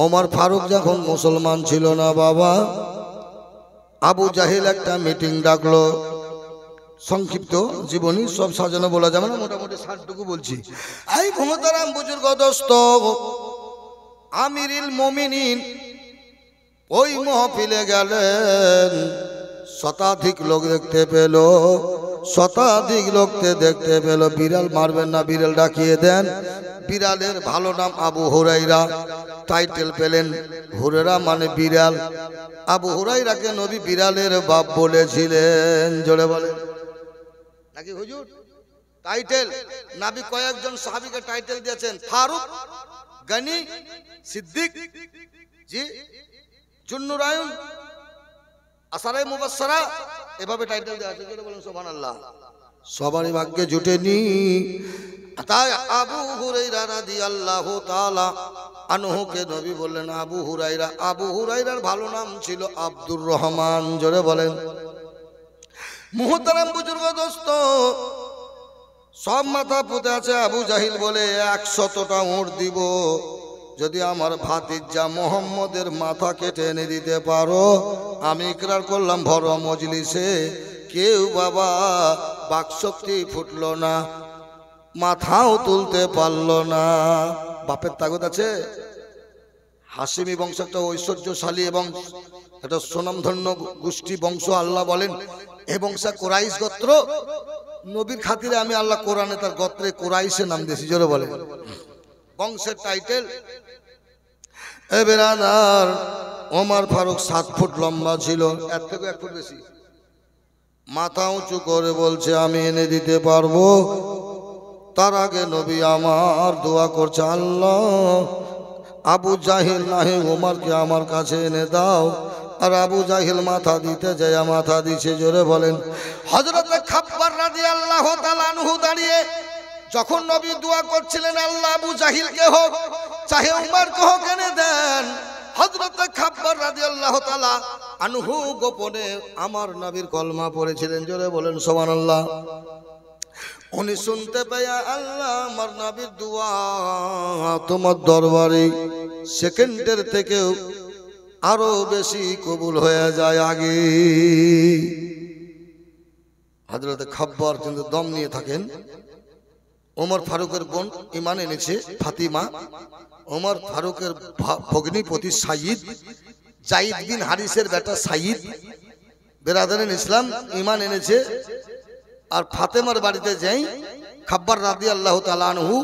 ওমর ফারুক যখন মুসলমান ছিল না বাবা, আবু জাহিল একটা মিটিং ডাকলো। সংক্ষিপ্ত জীবনী, সব সাজানো বলা যাবে না, মোটামুটি 60টুকু বলছি। এই মোহতারাম বুজুর্গ দোস্ত, আমিরুল মুমিনিন ওই মাহফিলে গেলেন। শতাধিক লোক দেখতে পেল, শতাধিক লোককে দেখতে পেল। বিড়াল মারবেন না, বিড়াল ডাকিয়ে দেন। বিড়ালের ভালো নাম আবু হুরাইরা, টাইটেল পেলেন হুরেরা মানে বিড়াল। আবু হুরাইরাকে নবী বিড়ালের বাপ বলেছিলেন, জোরে বলেন নাকি হুজুর? টাইটেল নবী কয়েকজন সাহাবীকে টাইটেল দিয়েছেন, ফারুক, গনি, সিদ্দিক, জি, জুন্নুরায়ুন, আসারে মুবাশশারা, এভাবে টাইটেল দেওয়া আছে। জোরে বলেন সুবহানাল্লাহ। সবারই ভাগ্যে জুটেনি। তাই আবু হুরাইরা রাদিয়াল্লাহু তাআলা আনহুকে নবী বললেন আবু হুরাইরা। আবু হুরাইরার ভালো নাম ছিল আব্দুর রহমান, জোরে বলেন। মুহতারাম বুজুর্গ দোস্ত, সব মাথা পুঁতে আছে। আবু জাহিল বলে 100টা উট দিব যদি আমার ভাতিজা মোহাম্মদের মাথা কেটে এনে দিতে পারো। আমি ইকরার করলাম ভরা মজলিসে। কেউ বাবা বাকশক্তি ফুটলো না, মাথাও তুলতে পারলো না। বাপের তাগত আছে। হাসিমি বংশ একটা ঐশ্বর্যশালী এবং একটা সুনামধন্য গোষ্ঠী বংশ। আল্লাহ বলেন এ বংশা কোরাইশ গোত্র। নবীর খাতিরে আমি আল্লাহ কোরআনে তার গোত্রে কোরাইশে নাম দিয়েছি, জোরে বলেন। বংশের টাইটেল। এ বেরাদার, ওমর ফারুক 7 ফুট লম্বা ছিল, এর থেকে 1 ফুট বেশি। মাথা উঁচু করে বলছে আমি এনে দিতে পারবো। তার আগে নবী আমার দোয়া করছে, আল্লাহ আবু জাহিল নাহি ওমরকে আমার কাছে এনে দাও। আর আবু জাহিল মাথা দিতে যায়, মাথা দিছে, জোরে বলেন। হযরত খাব্বার রাদিয়াল্লাহু তাআলা আনহু দাঁড়িয়ে যখন নবী দোয়া করছিলেন, আল্লাহ আবু জাহিলকে হোক চাহে উমরকে হোক এনে দেন। হযরত খাব্বার রাদিয়াল্লাহু তাআলা আনহু গোপনে আমার নবীর কলমা পড়েছিলেন, জোরে বলেন সুবহানাল্লাহ। উনি শুনতে পেয়ে আল্লাহ আমার নবীর দোয়া তোমার দরবারে সেকেন্ডের থেকেও আরো বেশি কবুল হয়ে যায় আগে। হযরত খাব্বার কিন্তু দম নিয়ে থাকেন। ওমর ফারুকের বোন ঈমান এনেছে ফাতিমা। ওমর ফারুকের ভগ্নিপতি সাইদ, যায়েদ বিন হারিসের বেটা সাইদ বেরাদারিন ইসলাম ঈমান এনেছে। আর ফাতেমার বাড়িতে যাই খাব্বার রাদিয়াল্লাহু তাআলা আনহু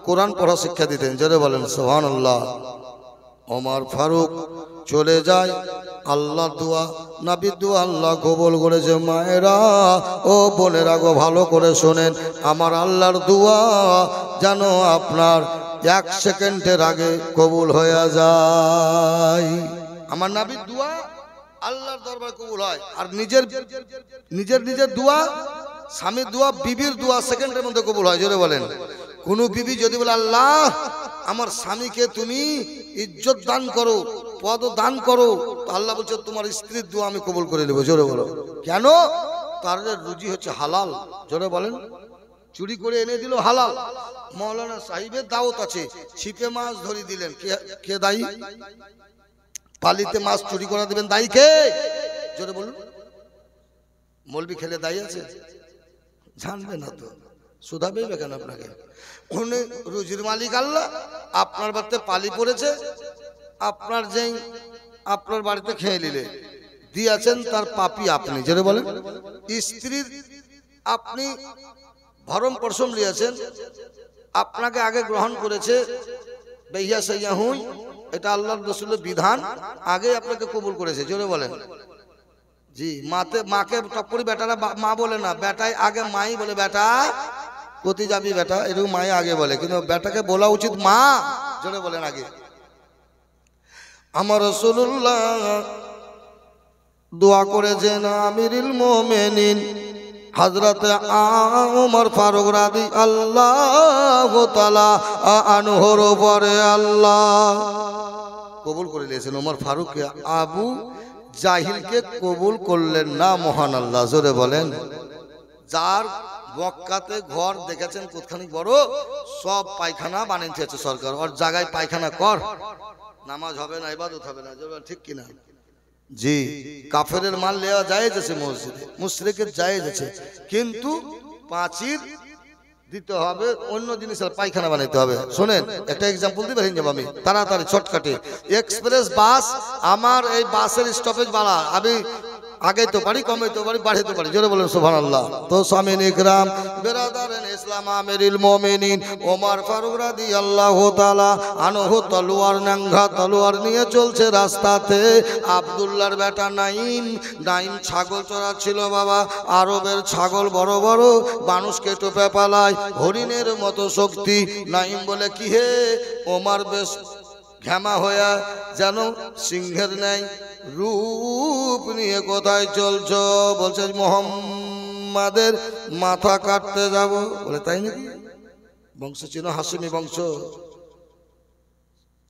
কোরআন পড়া শিক্ষা দিতেন, জোরে বলেন সুবহানাল্লাহ। ওমর ফারুক চলে যায়, আল্লাহ দোয়া নবীর দোয়া আল্লাহ কবুল করেছে। মায়েরা ও বোনেরা গো, ভালো করে শোনেন, আমার আল্লাহর দোয়া যেন আপনার 1 সেকেন্ডের আগে কবুল হয়ে যায়। আমার নবীর দোয়া আল্লাহর দরবারে কবুল হয়। আর নিজের দোয়া, স্বামীর দোয়া, বিবির দোয়া সেকেন্ডের মধ্যে কবুল হয়, জোরে বলেন। কোন বিবি যদি বলে আল্লাহ আমার স্বামীকে তুমি ইজ্জত দান করো, পদ দান করো, আল্লাহ বলছে তোমার স্ত্রীর দোয়া আমি কবুল করে নেব, জোরে বলো। কেন? তার রুজি হচ্ছে হালাল, জোরে বলেন। চুরি করে এনে দিল হালাল। মাওলানা সাহেবের দাওয়াত আছে, ছিপে মাছ ধরে দিলেন, কে দায়ী? পালিতে মাছ চুরি করে দিবেন, দায়ী কে? জোরে বলুন। মলবি খেলে দায়ী আছে? জানবে না তো, শুধাবে কেন আপনাকে? উনি রুজির মালিক আল্লাহ। আপনার বাড়িতে পালি পড়েছে, আপনার যেই আপনার বাড়িতে খেয়ে নিলে দিয়েছেন, তার পাপি আপনি, জোরে বলেন। স্ত্রীর আপনি ভরণ পোষণ নিয়েছেন, আপনাকে আগে গ্রহণ করেছে, বেহিয়া সাইয়া হুই, এটা আল্লাহর রাসূলের বিধান, আগে আপনাকে কবুল করেছে, জোরে বলেন। জি, মাকে টপ্পরি বেটারা মা বলে না, বেটাই আগে মাই বলে, বেটা কোথায় যাবি বেটা, এরকম মাই আগে বলে, কিন্তু বেটাকে বলা উচিত মা, জোরে বলেন আগে। আমার রাসূলুল্লাহ দোয়া করেছেন আমিরুল মুমিনিন হযরত ওমর ফারুক রাদিয়াল্লাহু তাআলা আনহুর উপরে আল্লাহ কবুল করে নিয়েছেন। ওমর ফারুককে আবু জাহিলকে কবুল করলেন না, মহান আল্লাহ, জোরে বলেন। যার মক্কাতে ঘর দেখেছেন কতখানি বড়, সব পায়খানা বানিয়েছে সরকার, ওর জায়গায় পায়খানা কর, নামাজ হবে না, ইবাদত হবে না, ঠিক কিনা? জি, কাফেরের মাল নেওয়া জায়েজ আছে মসজিদে, মুশরিকের জায়েজ আছে, কিন্তু পাঁচির দিতে হবে, অন্য জিনিসের পায়খানা বানাইতে হবে। শোনেন একটা এক্সাম্পল দিবেন যাব আমি তাড়াতাড়ি শর্টকাটে। এক্সপ্রেস বাস, আমার এই বাসের স্টপেজ বাড়া, আমি আগে তো পারি, কমে তো পারি, বাড়াইতে পারি, জোরে বলেন সুবহানাল্লাহ। তো সামিন ইকরাম, বেরাদারেন ইসলাম, আমিরুল মুমিনিন ওমর ফারুক রাদিয়াল্লাহু তাআলা আনহু তলোয়ার, নাঙ্গা তলোয়ার নিয়ে চলছে রাস্তাতে। আব্দুল্লাহর বেটা নাইম, নাইম ছাগল চড়াচ্ছিল বাবা। আরবের ছাগল বড় বড়, মানুষকে টোপে পালায়, হরিণের মতো শক্তি। নাইম বলে, কি হে ওমর, বেশ ঘামা হইয়া যেন সিংহের ন্যায় রূপ নিয়ে কোথায় চলছ? বলছে মুহাম্মাদের মাথা কাটতে যাব। বলে তাই নাকি? বংশ চিনো, হাসিমি বংশ,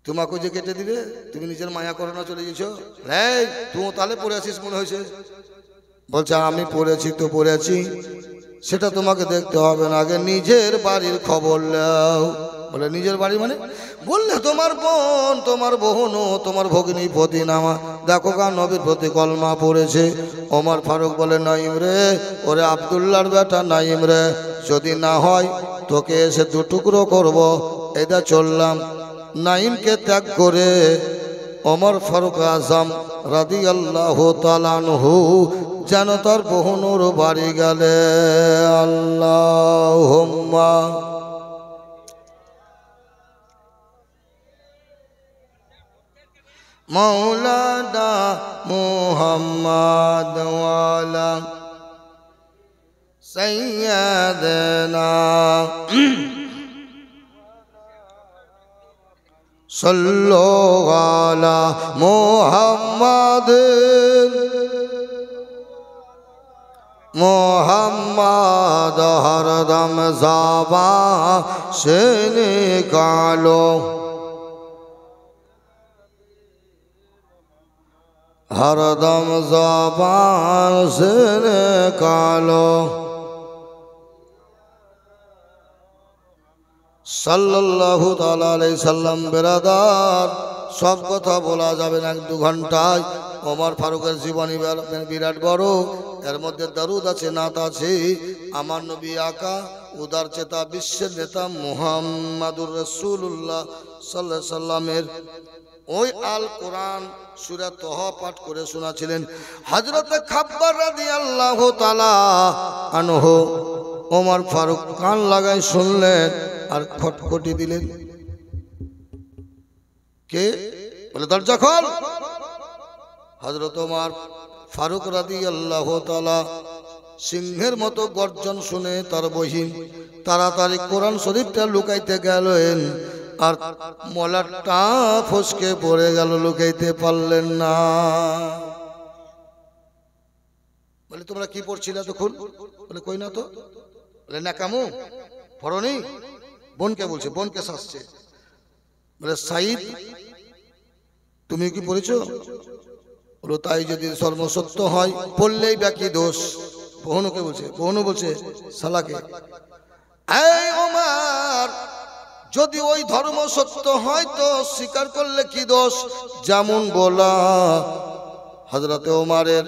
তোমাকে যে কেটে দিবে, তুমি নিজের মায়া করো না, চলে গেছ। এই তুই তাহলে পড়ে আছিস মনে হয়েছে। বলছে আমি পড়েছি তো পড়েছি, সেটা তোমাকে দেখতে হবে না, আগে নিজের বাড়ির খবর নাও। বলে নিজের বাড়ি মানে? বললে তোমার বোন, তোমার বোন ও তোমার ভগিনী প্রতি নামা, দেখো গা নবীর প্রতি কলমা পড়েছে। ওমর ফারুক বলে, নাইম রে, ওরে আব্দুল্লাহর বেটা নাইম রে, যদি না হয় তোকে এসে দুটুকরো করব, এটা চললাম। নাইমকে ত্যাগ করে ওমর ফারুক আজম রাদিয়াল্লাহু তাআলা আনহু যেন তার বোনের বাড়ি গেলে। আল্লাহুম্মা মাওলানা মুহাম্মদ ওয়ালা সাইয়্যিদানা সাল্লু আলা মুহাম্মদ, মুহাম্মদ হরদম ज़बान से निकालो, हरदम ज़बान से निकालो। সাল্লাল্লাহু তাআলা আলাইহি সাল্লাম। বেরাদার, সব কথা বলা যাবে না 1-2 ঘন্টায়। ওমর ফারুকের জীবনী বিরাট বড়, এর মধ্যে দরুদ আছে, নাত আছে। আমার নবী আকা, উদার চেতা, বিশ্বের নেতা মুহাম্মাদুর রাসূলুল্লাহ সাল্লাল্লাহু আলাইহি সাল্লামের ওই আল কোরআন সূরা তহা পাঠ করে শোনাছিলেন হযরত খাব্বার রাদিয়াল্লাহু তাআলা আনহু। ওমর ফারুক কান লাগাই শুনলেন আর খটখটি দিলেন। কে? বলে দরজা খোল। হযরত ওমর ফারুক রাদিয়াল্লাহু তাআলা সিংহের মতো গর্জন শুনে তার বহিন তাড়াতাড়ি কোরআন শরীফটা লুকাইতে গেলেন, আর মলাটটা ফসকে পড়ে গেল, লুকাইতে পারলেন না। বলে তোমরা কি পড়ছিলে তখন? বলে কই না তো। বলে না কামু পড়নি? বোনকে বলছে, বোনকে শাসছে। বলে সাইদ তুমি কি পড়েছো? বলো তাই যদি সর্বসত্য হয় পড়লেই বাকি দোষ। বোনকে বলছে, বোনও বলছে শালাকে, এই ওমর যদি ওই ধর্ম সত্য হয় তো স্বীকার করলে কি দোষ? যেমন বলা হযরতে ওমরের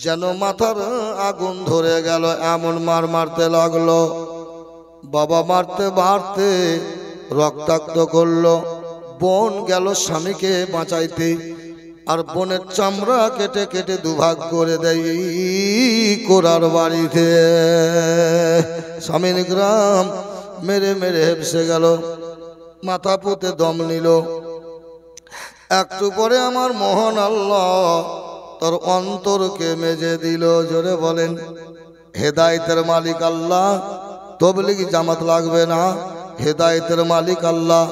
যেন মাথার আগুন ধরে গেল, এমন মার মারতে লাগলো। বাবা মারতে মারতে রক্তাক্ত করলো। বোন গেল স্বামীকে বাঁচাইতে, আর বোনের চামড়া কেটে কেটে দুভাগ করে দেয় কোরার বাড়িতে। স্বামীর গ্রাম মেরে মেরে হেপসে গেল, মাথা পুঁতে দম নিল। একটু পরে আমার মহান আল্লাহ তার অন্তরকে মেজে দিল। জোরে বলেন হেদায়েতের মালিক আল্লাহ। তবলিগি জামাত লাগবে না, হেদায়েতের মালিক আল্লাহ।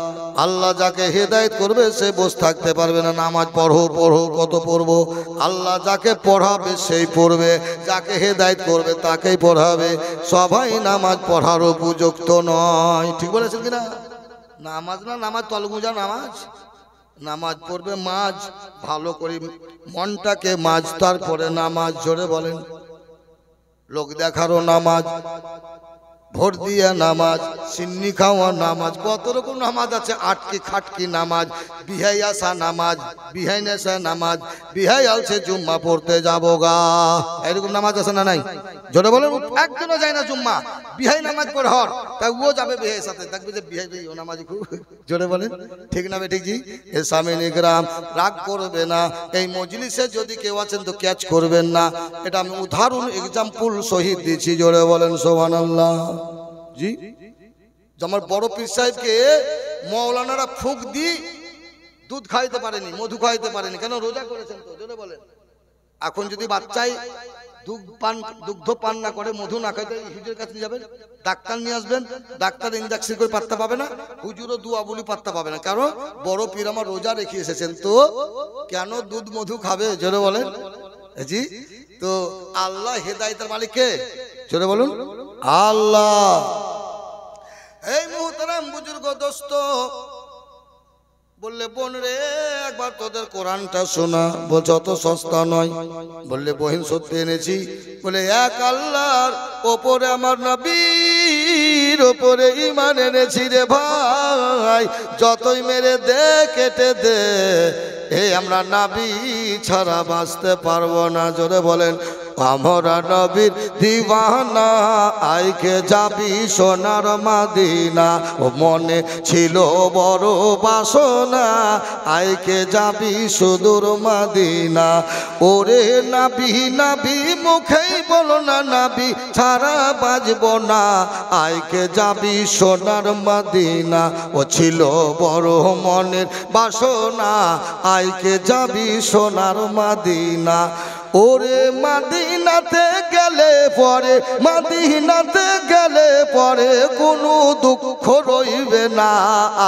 আল্লাহ যাকে হেদায়েত করবে সে বসে থাকতে পারবে না। নামাজ পড়ো পড়ো, কত পড়বো? আল্লাহ যাকে পড়াবে সেই পড়বে, যাকে হেদায়েত করবে তাকেই পড়াবে। সবাই নামাজ পড়ার উপযুক্ত নয়। ঠিক বলেছেন কিনা? নামাজ না, নামাজ তলগুজা নামাজ। নামাজ পড়বে মাঝ ভালো করে মনটাকে মাঝ, তারপরে নামাজ। জোরে বলেন লোক দেখারও নামাজ, ভোট দিয়া নামাজ, সিন্নি খাওয়া নামাজ, কত রকম নামাজ আছে, আটকি খাটকি নামাজ, বিহাই আসা নামাজ, বিহাই নেশা নামাজ, বিহাই আলছে জুম্মা পড়তে যাবো গা, এরকম নামাজ আছে না নাই? জোরে বলেন। একজনও যায় না জুম্মা, বিহাই নামাজ পড়ে হর, তাই ও যাবে বিহাইয়ের সাথে, দেখবে যে বিহাই ও নামাজি খুব। জোরে বলেন ঠিক না বেঠিক জি? এ সামিনী গ্রাম রাগ করবে না, এই মজলিসে যদি কেউ আছেন তো ক্যাচ করবেন না, এটা আমি উদাহরণ এক্সাম্পল সহিত দিচ্ছি। জোরে বলেন সুবহানাল্লাহ। জি, আমার বড় পীর সাহেবকে মৌলানারা ফুঁক দি দুধ খাইতে পারেনি, মধু খাইতে পারেনি, কেন? রোজা করেছেন তো। জোরে বলেন। এখন যদি বাচ্চাই দুগ্ধ পান না করে, মধু না খাইতে, হুজুরের কাছে যাবেন, ডাক্তার নিয়ে আসবেন, ডাক্তার ইঞ্জেকশন করে পাত্তা পাবে না, হুজুরও দুয়া বলি পাত্তা পাবে না, কারণ বড় পীর আমার রোজা রেখে এসেছেন, তো কেন দুধ মধু খাবে? জোরে বলেন। জি, তো আল্লাহ হেদায়েতের মালিক কে? জোরে বলুন আল্লাহ। এই মুহতারাম বুজুর্গ দোস্ত বললে, বোন রে একবার তোদের কোরআনটা শোনা। বলছে অত সস্তা নয়। বললে বহিন সত্যি এনেছি। বলে এক আল্লাহর ওপরে আমার নবীর ওপরে ঈমান এনেছি রে ভাই, যতই মেরে দে কেটে দে, এই আমরা নবী ছাড়া বাঁচতে পারবো না। জোরে বলেন আমরা নবীর দিওয়ানা, আইকে যাবি সোনার মাদিনা, ও মনে ছিল বড় বাসনা, আইকে যাবি সুদূর মাদিনা। ওরে নাবি নাবি মুখেই বলো না, নাবি ছাড়া বাজবো না, আইকে যাবি সোনার মাদিনা, ও ছিল বড় মনের বাসনা, আইকে যাবি সোনার মাদিনা। ওরে মাদিনাতে গেলে পরে, মাদিনাতে গেলে পরে কোনো দুঃখ রইবে না,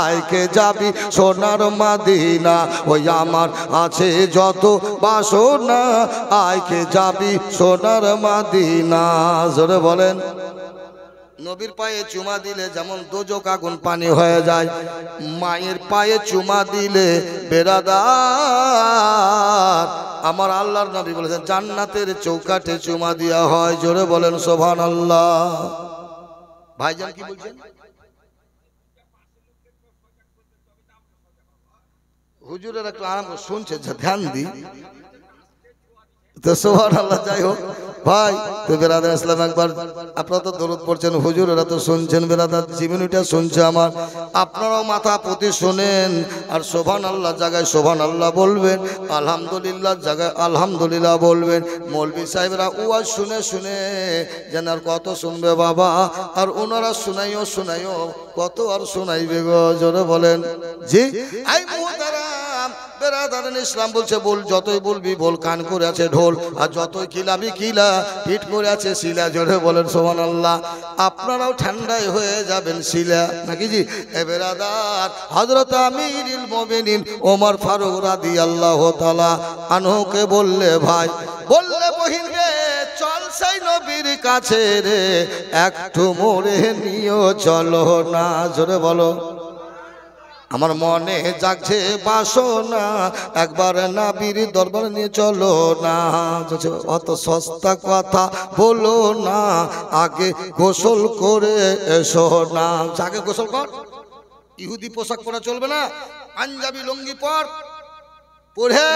আইকে যাবি সোনার মাদিনা, ওই আমার আছে যত বাসনা, আইকে যাবি সোনার মাদিনা। জোরে বলেন। নবীর পায়ে চুমা দিলে যেমন দোজক আগুন পানি হয়ে যায়, মায়ের পায়ে চুমা দিলে বেরাদার আমার আল্লাহর নবী বলেছেন জান্নাতের চৌকাঠে চুমা দেওয়া হয়। জোরে বলেন সুবহানাল্লাহ। ভাইজান কি বলছেন? হুজুরের একটু আরাম শুনছে, ধ্যান দি তো সুবহানাল্লাহ। যাই হোক ভাই, তো বেরাদার ইসলাম একবার আপনারা তো দরুদ পড়ছেন, হুজুরেরা তো শুনছেন, বেরাদার জীবনীটা শুনছে আমার, আপনারাও মাথা পতি শোনেন, আর সুবহানাল্লাহ জায়গায় সুবহানাল্লাহ বলবেন, আলহামদুলিল্লাহ জায়গায় আলহামদুলিল্লাহ বলবেন। মৌলভী সাহেবরা ওয়াজ শুনে শুনে যেন আর কত শুনবে বাবা, আর ওনারা শুনাইও শুনাইও কত আর শুনাইবে গো। জোরে বলেন জি। এই মুহতারাম বেরাদার ইসলাম বলছে, বল যতই বলবি বল, কান করে আছে ঢোল, আর যতই কিলাবি কিলা, পিঠ করে আছে শিলা। জোরে বলেন সুবহানাল্লাহ। আপনারাও ঠান্ডাই হয়ে যাবেন শিলা, নাকি জি? এ বেরাদার হযরত আমিরুল মুমিনিন ওমর ফারুক রাদিয়াল্লাহু তাআলা আনহুকে বললে, ভাই বললে বহিন রে, চল সেই নবীর কাছে রে, একটু মোরে নিও চলো না। জোরে বলো। আমার মনে জাগছে বাসনা, একবার নবীর দরবার নিয়ে চলো না। অত সস্তা কথা বলো না, আগে গোসল করে এসো না। আগে গোসল কর। ইহুদি পোশাক পরা চলবে না, পাঞ্জাবি লুঙ্গি পরে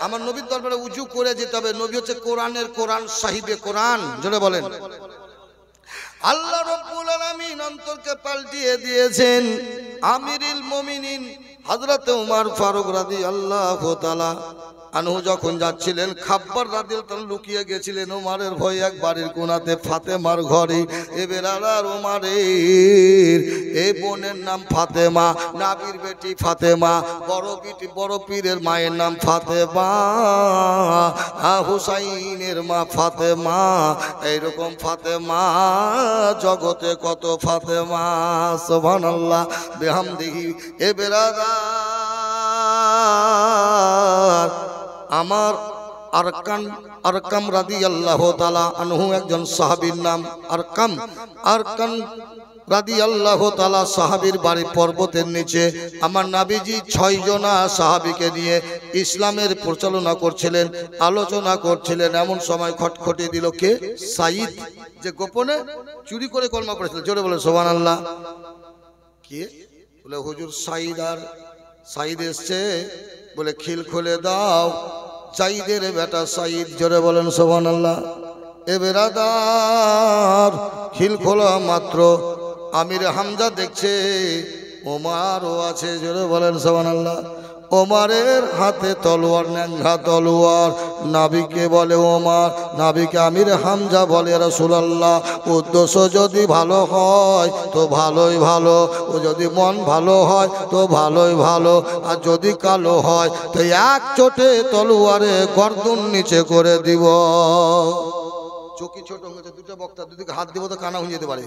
আমার নবীর দরবারে উজু করে যেতে হবে। নবী হচ্ছে কোরআনের কোরআন, সাহিবে কোরআন। জোরে বলেন। আল্লাহ রাব্বুল আলামিন অন্তরকে পাল্টিয়ে দিয়েছেন। আমিরুল মুমিনিন হযরত ওমর ফারুক রাদিয়াল্লাহু তাআলা আনহু যখন যাচ্ছিলেন, খাব্বার রাদিয়াল্লাহু তাআলা লুকিয়ে গেছিলেন ওমরের ভয়ে এক বাড়ির কোণাতে ফাতেমার ঘরে। এবার আর ওমরের এই বোনের নাম ফাতেমা, নবীর বেটি ফাতেমা, বড় পীরের মায়ের নাম ফাতেমা, হুসাইনের মা ফাতেমা। এইরকম ফাতেমা জগতে কত ফাতেমা, সুবহানাল্লাহ বিহামদিহি। এ বেরাদার আমার আরকাম রাদিয়াল্লাহু তাআলা আনহু একজন সাহাবীর নাম আরকাম রাদিয়াল্লাহু তাআলা সাহাবীর বাড়ি পর্বতের নিচে আমার নবীজি 6 জনা সাহাবীকে নিয়ে ইসলামের প্রচারণা করছিলেন, আলোচনা করছিলেন। এমন সময় খটখটি দিল কে? সাঈদ, যে গোপনে চুরি করে কলমা পড়েছিল। জোরে বলে সুবহানাল্লাহ। কে? বলে হুজুর সাঈদ। আর সাঈদ এসছে, বলে খিল খুলে দাও, সাঈদের বেটা সাঈদ। জোরে বলেন সুবহানাল্লাহ। এ বেরাদার, খিল খোলা মাত্র আমির হামজা দেখছে ওমারও আছে। জোরে বলেন সুবহানাল্লাহ। ওমারের হাতে তলোয়ার, ন্যাংরা তলোয়ার। নবীকে বলে ওমর, নবীকে আমির হামজা বলে রাসূলুল্লাহ, উদ্দেশ্য যদি ভালো হয় তো ভালোই ভালো, ও যদি মন ভালো হয় তো ভালোই ভালো, আর যদি কালো হয় তো এক চোটে তলোয়ারে গর্দন নিচে করে দিব। চোখি ছোট হয়েছে, দুটো বক্তা দুদিকে হাত দিব তো কানা হয়ে যেতে পারে।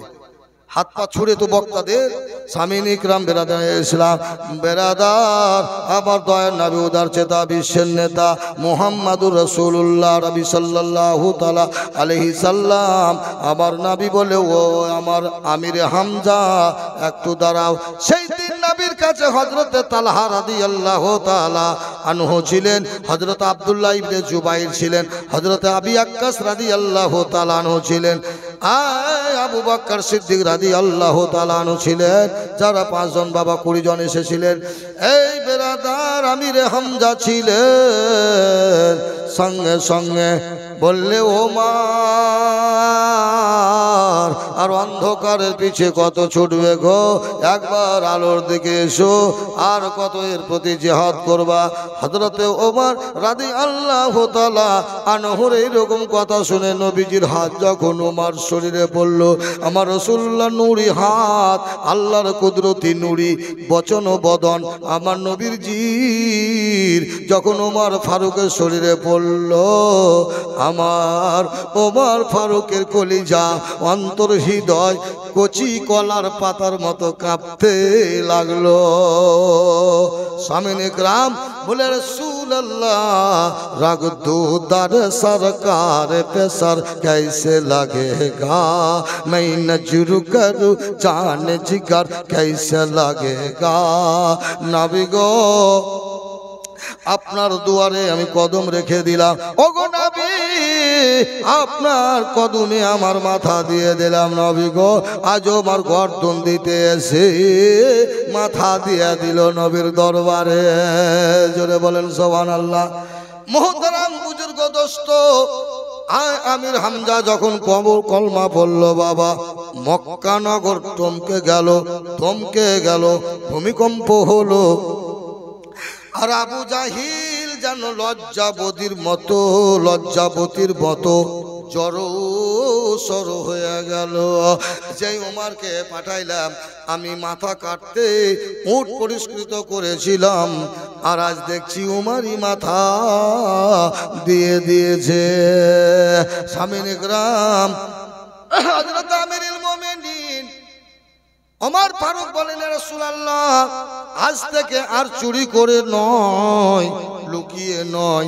হাত পা ছুড়ে তো বক্তাদের সামিন ইকরাম বেরাদার ইসলাম, বেরাদার আবার দয়ার নবী, উদার চেতা, বিশ্বের নেতা মুহাম্মাদুর রাসূলুল্লাহ নবী সাল্লাল্লাহু তাআলা আলাইহি সাল্লাম। আমার নবী বলে, ও আমার আমির হামজা একটু দাঁড়াও। সেই দিন নবীর কাছে হযরতে তালহা রাদিয়াল্লাহু তাআলা আনহু ছিলেন, হযরত আব্দুল্লাহ ইবনে জুবাইর ছিলেন, হযরতে আবি আক্কাস রাদিয়াল্লাহু তাআলা আনহু ছিলেন, আবু বকর সিদ্দিক রাদিয়াল্লাহু তাআলা আনহু ছিলেন। যারা 5 জন বাবা 20 জন এসেছিলেন। এই বেরাদার আমির হামজা ছিলেন। সঙ্গে সঙ্গে বললে ওমর, আর অন্ধকারের পিছে কত ছুটবে গো, একবার আলোর দিকে এসো, আর কত এর প্রতি জিহাদ করবা। হযরতে ওমর রাদিয়াল্লাহু তাআলা আনহুর এইরকম কথা শুনে নবীজির হাত যখন ওমর শরীরে পড়ল, আমার রাসূলুল্লাহ নূরি হাত, আল্লাহর কুদরতি নূরি বচন ও বদন আমার নবীর জির যখন ওমর ফারুকের শরীরে পড়ল, আমার ওমর ফারুকের কলিজা, অন্তর, হৃদয় কচি কলার পাতার মতো কাঁপতে লাগলো। সামিন ইকরাম বলে, রাসূলুল্লাহ রাগ দো দর সরকার पे सर कैसे लगेगा, मैं नजर करूं जान जिगर कैसे लगेगा। नबी गो আপনার দুয়ারে আমি কদম রেখে দিলাম। ওগো নবী, আপনার কদমে আমার মাথা দিয়ে দিলাম। নবী গো, আজ আমার গর্দন দিতে এসে মাথা দিয়ে দিল নবীর দরবারে। জোরে বলেন সুবহানাল্লাহ। মুহতারাম বুজুর্গ দোস্ত, আমির হামজা যখন কলমা পড়ল, বাবা মক্কা নগর থমকে গেল, ভূমিকম্প হলো। আর আবু জাহিল যেন লজ্জাবতীর মতো জড়ো সরো হয়ে গেল। যেই ওমরকে পাঠাইলাম আমি মাথা কাটতে, উট পরিষ্কৃত করেছিলাম, আর আজ দেখছি ওমরই মাথা দিয়ে দিয়েছে। সামিন ইকরাম হযরত আমিরুল মুমিনিন ওমর ফারুক বলেন, রাসূলুল্লাহ আজ থেকে আর চুরি করে নয়, লুকিয়ে নয়,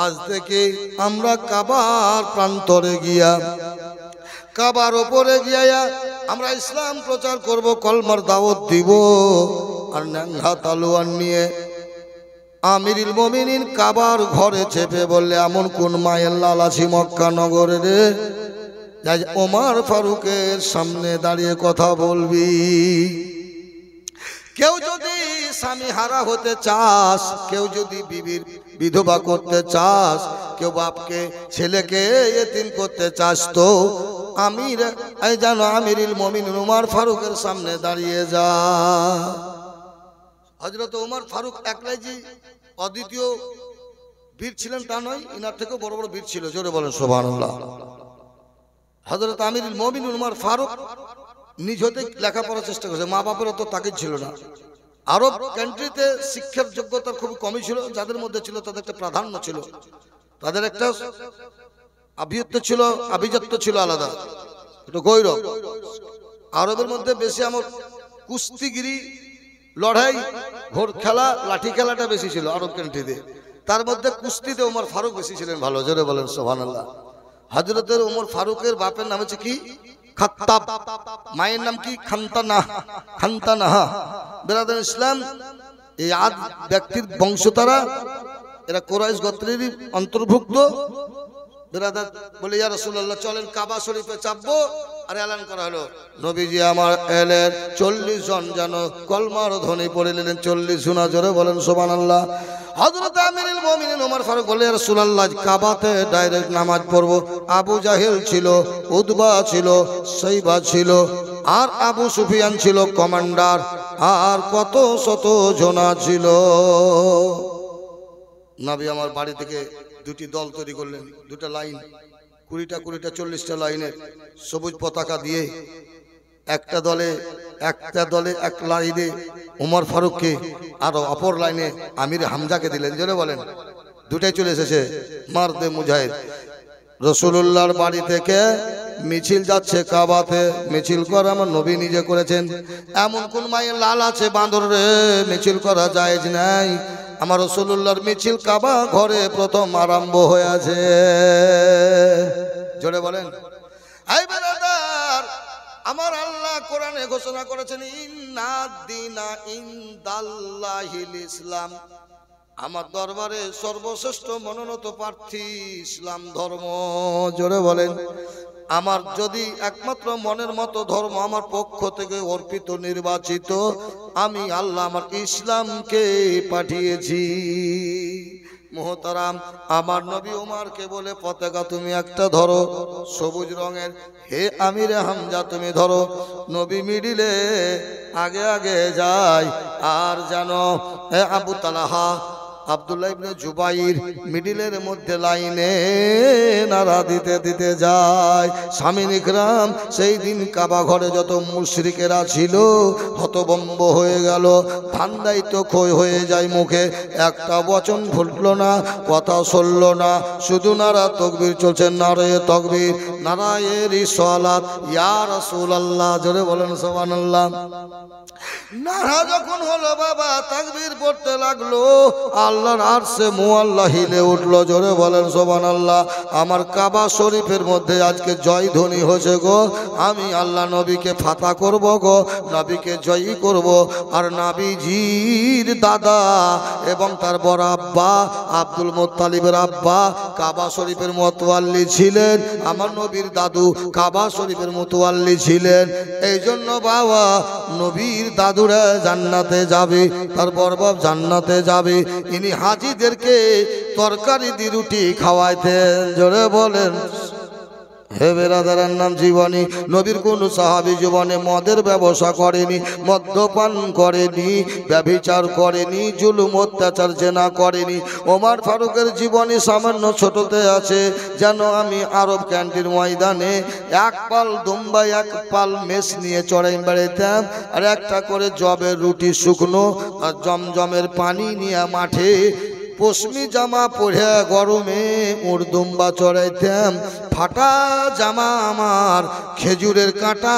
আজ থেকে আমরা কাবার প্রান্তরে গিয়া, কাবার ওপরে গিয়া আমরা ইসলাম প্রচার করব, কলমার দাওয়াত দিব। আর ন্যাংরা তলোয়ার নিয়ে আমিরুল মুমিনিন কাবার ঘরে চেপে বললে, এমন কোন মায়ের লাল আছি মক্কা নগরে রে, ওমর ফারুকের সামনে দাঁড়িয়ে কথা বলবি? কেউ যদি স্বামী হারা হতে চাস, কেউ যদি বিবির বিধবা করতে চাস, কেউ বাপকে ছেলেকে এতিম করতে চাস, তো আমিরুল মুমিনিন ওমর ফারুকের সামনে দাঁড়িয়ে যা। হযরত ওমর ফারুক একলাই যে অদ্বিতীয় বীর ছিলেন তা নয়, ইনার থেকেও বড় বড় বীর ছিল। জোরে বলেন সুবহানাল্লাহ। হযরত আমিরুল মুমিনিন ওমর ফারুক নিজ হতে লেখাপড়ার চেষ্টা করেছে, মা বাপের অত তাকিদ ছিল না। আরব কান্ট্রিতে শিক্ষার যোগ্যতা খুব কমই ছিল, যাদের মধ্যে ছিল তাদের একটা প্রাধান্য ছিল, তাদের একটা আভিজাত্য ছিল আলাদা, একটু গৌরব। আরবের মধ্যে বেশি আমার কুস্তিগিরি, লড়াই, ঘোড় খেলা, লাঠি খেলাটা বেশি ছিল আরব কান্ট্রিতে। তার মধ্যে কুস্তিতে ওমর ফারুক বেশি ছিলেন ভালো। জোরে বলেন সুবহানাল্লাহ। হযরতের ওমর ফারুকের বাপের নাম হচ্ছে কি? খাত্তাব, মায়ের নাম কি? খান্তানাহ। বেরাদার ইসলাম, এই আদ ব্যক্তির বংশ তারা, এরা কুরাইশ গোত্রেরই অন্তর্ভুক্ত। বেরাদার বলে, ইয়া রাসূলুল্লাহ চলেন কাবা শরীফে চাপবো। আর এলান করা হলো, নবীজি আমার এলেন, 40 জন যেন কলমার ধ্বনি পড়ে নিলেন। 40 জনা, জোরে বলেন সুবহানাল্লাহ। হযরত আমিরুল মুমিনিন ওমর ফারুক বলে, ইয়া রাসূলুল্লাহ কাবাতে ডাইরেক্ট নামাজ পড়বো। আবু জাহেল ছিল, উতবা ছিল, সাইবা ছিল, আর আবু সুফিয়ান ছিল কমান্ডার, আর কত শত জনা ছিল। নবী আমার বাড়ি থেকে দুটি দল তৈরি করলেন, দুটা লাইন, 20টা 40টা লাইনের সবুজ পতাকা দিয়ে একটা দলে এক লাইনে ওমর ফারুককে, আর অপর লাইনে আমির হামজাকে দিলেন। জোরে বলেন, দুটাই চলে এসেছে মারদে মুজাহিদ। রাসূলুল্লাহর বাড়ি থেকে মিছিল যাচ্ছে কাবাতে। মিছিল করা আমার নবী নিজে করেছেন। এমন কোন মায়ের লাল আছে বাঁদর রে, মিছিল করা জায়েজ নাই। আমার রাসূলুল্লাহর মিছিল কাবা ঘরে প্রথম আরম্ভ হয়েছে। জোরে বলেন। এই ব্রাদার, আমার আল্লাহ কোরআনে ঘোষণা করেছেন, ইন্নাদ দীনা ইনদাল্লাহিল ইসলাম। আমার দরবারে সর্বশ্রেষ্ঠ মনোনীত প্রার্থী ইসলাম ধর্ম। জোরে বলেন। আমার যদি একমাত্র মনের মতো ধর্ম আমার পক্ষ থেকে অর্পিত নির্বাচিত, আমি আল্লাহ আমার ইসলামকে পাঠিয়েছি। মোহতারাম, আমার নবী ওমরকে বলে, পতাকা তুমি একটা ধরো সবুজ রঙের, হে আমিরে হামজা তুমি ধরো। নবী মিডিলে আগে আগে যায়, আর জানো আবু তালহা আব্দুল্লাহ ইবনে জুবাইর মিডিলের মধ্যে লাইনে নারা দিতে দিতে যায়। সামিন ইকরাম সেই দিন কাবা ঘরে যত মুশরিকেরা ছিল হতভম্ব হয়ে গেল। ঠান্ডায় তো ক্ষয় হয়ে যায়, মুখে একটা বচন ফুটলো না, কথা চলল না, শুধু নারা তকবীর চলছে। নারায়ে তকবীর, নারায়ে রিসালাত, ইয়া রাসূলুল্লাহ। জোরে বলেন সুবহানাল্লাহ। নারা যখন হলো বাবা, তাকবীর পড়তে লাগলো, আল্লাহর আরশে মুআল্লা হিলে উঠলো। জোরে বলেন সুবহানাল্লাহ। আমার কাবা শরীফের মধ্যে আজকে জয় ধ্বনি হয়েছে গো। আমি আল্লাহ নবীকে ফাতা করব গো, নবীকে জয়ী করব। আর নবীজির দাদা এবং তার বড় আব্বা আব্দুল মুত্তালিবের আব্বা কাবা শরীফের মুতাওয়াল্লি ছিলেন। আমার নবীর দাদু কাবা শরীফের মুতাওয়াল্লি ছিলেন। এই জন্য বাবা নবীর দাদুরা জান্নাতে যাবে, তার বড় বাপ জান্নাতে যাবে। ইনি হাজিদেরকে তরকারি দিয়ে রুটি খাওয়াইতেন। জোরে বলেন। হে বেরাদারার নাম জীবনী, নবীর কোন সাহাবী জীবনে মদের ব্যবসা করেনি, মদ্যপান করেনি, ব্যভিচার করেনি, জুলুম অত্যাচার জেনা করেনি। ওমর ফারুকের জীবনী সামান্য ছোটতে আছে। যেন আমি আরব ক্যান্টিন ময়দানে এক পাল দুম্বা এক পাল মেস নিয়ে চড়াই বেড়াইতাম, আর একটা করে জবের রুটি শুকনো আর জমজমের পানি নিয়ে মাঠে পশমি জামা পরে গরমে উড়দুম্বা চড়াইতাম। ফাটা জামা আমার খেজুরের কাঁটা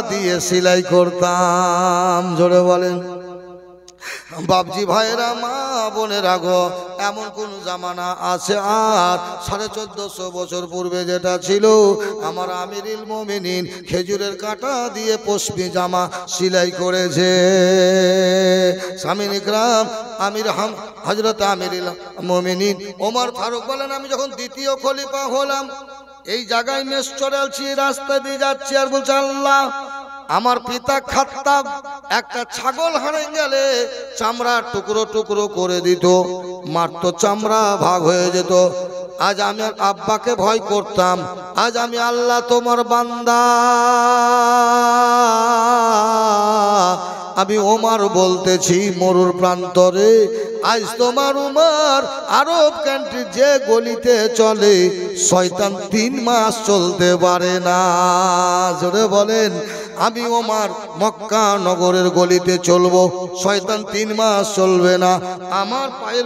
দিয়ে সেলাই করতাম। জোরে বলেন। বাবজি ভাইরা, মা বোনেরা গো, এমন কোন জামানা আছে আর 1450 বছর পূর্বে যেটা ছিল, আমার আমিরুল মুমিনিন খেজুরের কাঁটা দিয়ে পশমি জামা সেলাই করেছে। সামিন ইকরাম হযরত আমিরুল মুমিনিন ওমর ফারুক বলেন, আমি যখন দ্বিতীয় খলিফা হলাম, এই জায়গায় মেস চড়াচ্ছি, রাস্তা দিয়ে যাচ্ছি, আর বলছে আল্লাহ, আমার পিতা খাত্তাব একটা ছাগল হারিয়ে গেলে চামড়া টুকরো টুকরো করে দিত, মারতো, চামড়া ভাগ হয়ে যেত। আজ আমি আব্বাকে ভয় করতাম, আজ আমি আল্লাহ তোমার বান্দা, আমি ওমর বলতেছি মরুর প্রান্তরে, আজ তোমার উমর আরব কান্ট্রি যে গলিতে চলে শয়তান 3 মাস চলতে পারে না। জোরে বলেন। আমি ওমর মক্কা নগরের গলিতে চলবো, শয়তান 3 মাস চলবে না। আমার পায়ের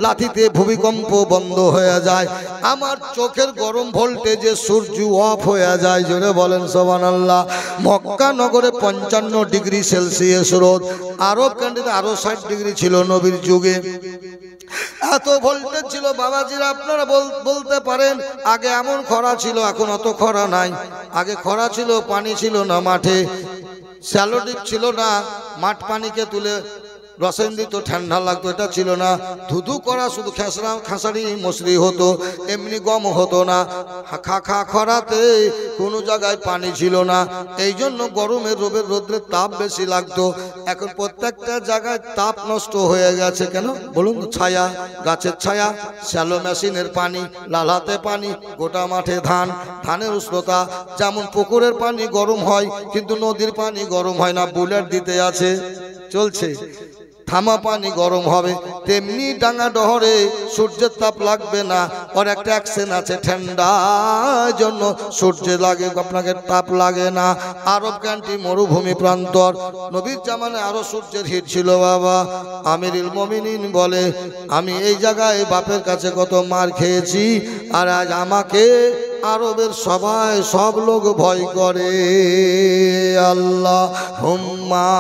লাথিতে ভূমিকম্প বন্ধ হয়ে যায়, আমার চোখের গরম ভোল্টেজে সূর্য অফ হয়ে যায়। জোরে বলেন সুবহানাল্লাহ। মক্কা নগরে 55 ডিগ্রি সেলসিয়াস রোদ, আরব কান্ট্রিতে আরো 60 ডিগ্রি ছিল নবীর যুগে। এত ভোল্টেজ ছিল বাবাজিরা। আপনারা বলতে পারেন আগে এমন খরা ছিল, এখন অত খরা নাই। আগে খরা ছিল, পানি ছিল না মাঠে, স্যালোডিপ ছিল না, মাঠ পানিকে তুলে রসেন দিত, ঠান্ডা লাগতো, এটা ছিল না। ধুধু করা শুধু খেসারি মশরি হতো, এমনি গম হতো না। খরাতে কোনো জায়গায় পানি ছিল না, এই জন্য গরমের রোদ্রের তাপ বেশি লাগতো। এখন প্রত্যেকটা জায়গায় তাপ নষ্ট হয়ে গেছে। কেন বলুন? ছায়া, গাছের ছায়া, শ্যালো মেশিনের পানি, লালাতে পানি, গোটা মাঠে ধানের উষ্ণতা। যেমন পুকুরের পানি গরম হয়, কিন্তু নদীর পানি গরম হয় না, বুলেট দিতে আছে, চলছে, থামা পানি গরম হবে। তেমনি ডাঙ্গা ডহরে সূর্যের তাপ লাগবে না, ওর একটা অ্যাকশন আছে, ঠান্ডার জন্য সূর্য লাগে, আপনাকে তাপ লাগে না। আরব কান্ট্রি মরুভূমি প্রান্তর, নবীর জামানে আরো সূর্যের হিট ছিল বাবা। আমিরুল মুমিনিন বলে, আমি এই জায়গায় বাপের কাছে কত মার খেয়েছি, আর আজ আমাকে আরবের সব লোক ভয় করে। আল্লাহ হুম্মা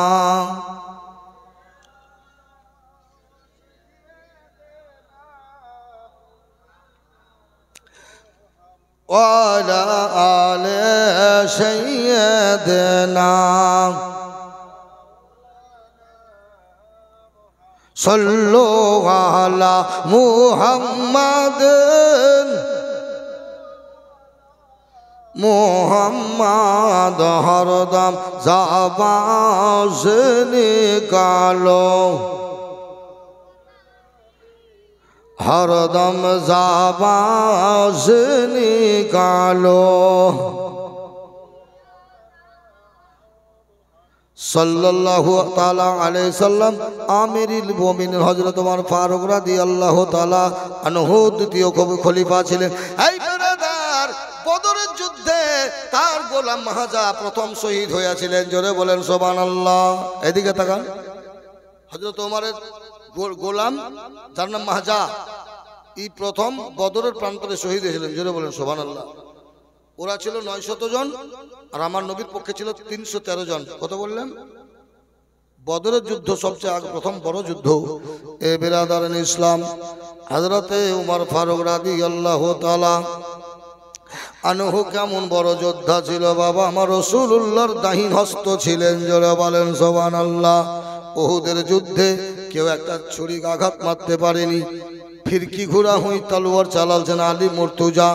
وعلى آل سيدنا صلوا على محمد हरदम ज़बान से निकालो, हरदम ज़बान से निकालो। सल्लल्लाहु ताला अलैहि वसल्लम आमिरुल मुमिनीन हजरत उमर फारूक রাদিয়াল্লাহু তাআলা আনহু দ্বিতীয় খলিফা ছিলেন। এই ব্রাদার, বদরের যুদ্ধে তার গোলাম মাহাজা প্রথম শহীদ হয়েছিলেন। জোরে বলেন সুবহানাল্লাহ। এদিকে তাকান, হযরত ওমরের গোলাম যার নাম মাহাজা, এই প্রথম বদরের প্রান্তরে শহীদ হয়েছিলেন। জোরে বলেন সুবহানাল্লাহ। ওরা ছিল 900 জন, আর আমার নবীর পক্ষে ছিল 313 জন। কত বললেন? বদরের যুদ্ধ সবচেয়ে আগে প্রথম বড় যুদ্ধ। এ বিরাদারান ইসলাম, হযরতে উমর ফারুক রাদিয়াল্লাহু তাআলা আনহু কেমন বড় যোদ্ধা ছিল বাবা। আমার রাসূলুল্লাহর দাহিন হস্ত ছিলেন। জোরে বলেন সুবহানাল্লাহ। উহুদের যুদ্ধে কেউ একটা ছুরি আঘাত মারতে পারেনি, ফিরকি ঘোড়া হুই তলোয়ার চালালছেন আলী মুর্তুজা।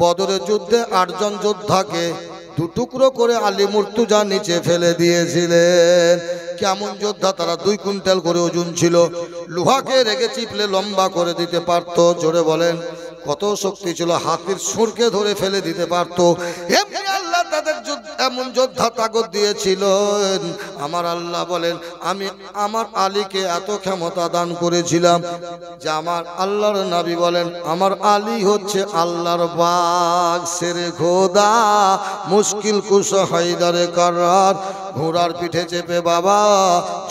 বদরের যুদ্ধে 8 জন যোদ্ধাকে দুটুকরো করে আলী মুর্তুজা নিচে ফেলে দিয়েছিলেন। কেমন যোদ্ধা তারা! 2 কুইন্টাল করে ওজন ছিল, লোহাকে রেগে চিপলে লম্বা করে দিতে পারতো। জোরে বলেন কত শক্তি ছিল, হাতির সুরকে ধরে ফেলে দিতে পারতো। এমনি আল্লাহ তাদের এমন যোদ্ধা তাকত দিয়েছিলেন। আমার আল্লাহ বলেন, আমি আমার আলীকে এত ক্ষমতা দান করেছিলাম যে আমার আল্লাহর নবী বলেন, আমার আলী হচ্ছে আল্লাহর বাগ, শেরে খোদা, মুশকিল কুশ হায়দারে কারার। ঘোড়ার পিঠে চেপে বাবা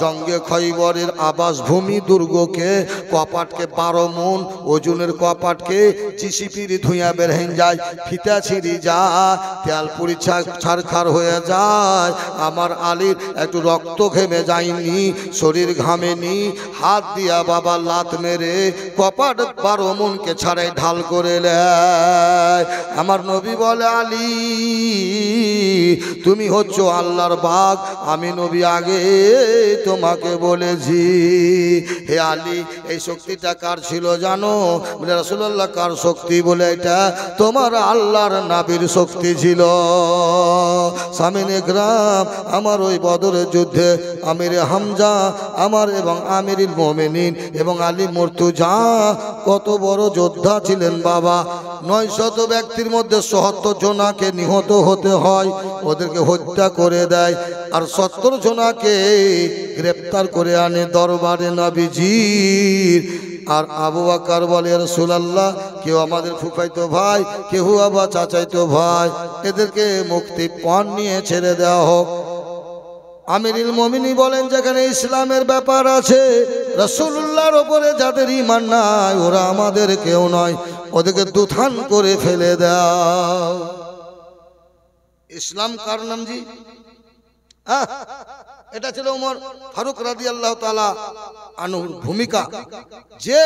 জঙ্গে খৈবরের আবাস ভূমি দুর্গকে, কপাটকে 12 মণ ওজনের কপাটকে চিসিপির ধুইয়া বেরহেন যায়, ফিতা ছিঁড়ি যায়, তেল পুরি ছারখার হয়ে যায়। আমার আলীর একটু রক্ত ঘেমে যায়নি, শরীর ঘামেনি। হাত দিয়া বাবা লাত মেরে কপাট 12 মণকে ছাড়াই ঢাল করে নেয়। আমার নবী বলে, আলী তুমি হচ্ছ আল্লাহর বাগ, আমি নবী আগে তোমাকে বলেছি। হে আলী, এই শক্তিটা কার ছিল জানো? বলে, রাসূলুল্লাহ। কার শক্তি? বলে, এটা তোমার আল্লাহর নবীর শক্তি ছিল। সামিনে গ্রাম, আমার ওই বদরের যুদ্ধে আমিরে হামজা আমার এবং আমিরুল মুমিনিন এবং আলী মুর্তুজা কত বড় যোদ্ধা ছিলেন বাবা। 900 ব্যক্তির মধ্যে 70 জনাকে নিহত হতে হয়, ওদেরকে হত্যা করে দেয়, আর 70 জনাকে গ্রেপ্তার করে আনে দরবারে নবীজির। আর আবু বকর বলে, রাসূলুল্লাহ, কেউ আমাদের ফুফাইতো ভাই, কেউ আবার চাচাইতো ভাই, এদেরকে মুক্তি পণ নিয়ে ছেড়ে দেওয়া হোক। আমিরুল মুমিনিন বলেন, যেখানে ইসলামের ব্যাপার আছে, রাসূলুল্লাহর উপরে যাদের ঈমান নাই, ওরা আমাদের কেউ নয়, ওদেরকে দুথান করে ফেলে দাও। ইসলাম কার নাম জি? এটা ছিল উমর ফারুক রাদিয়াল্লাহু তাআলা আনহুর ভূমিকা। যে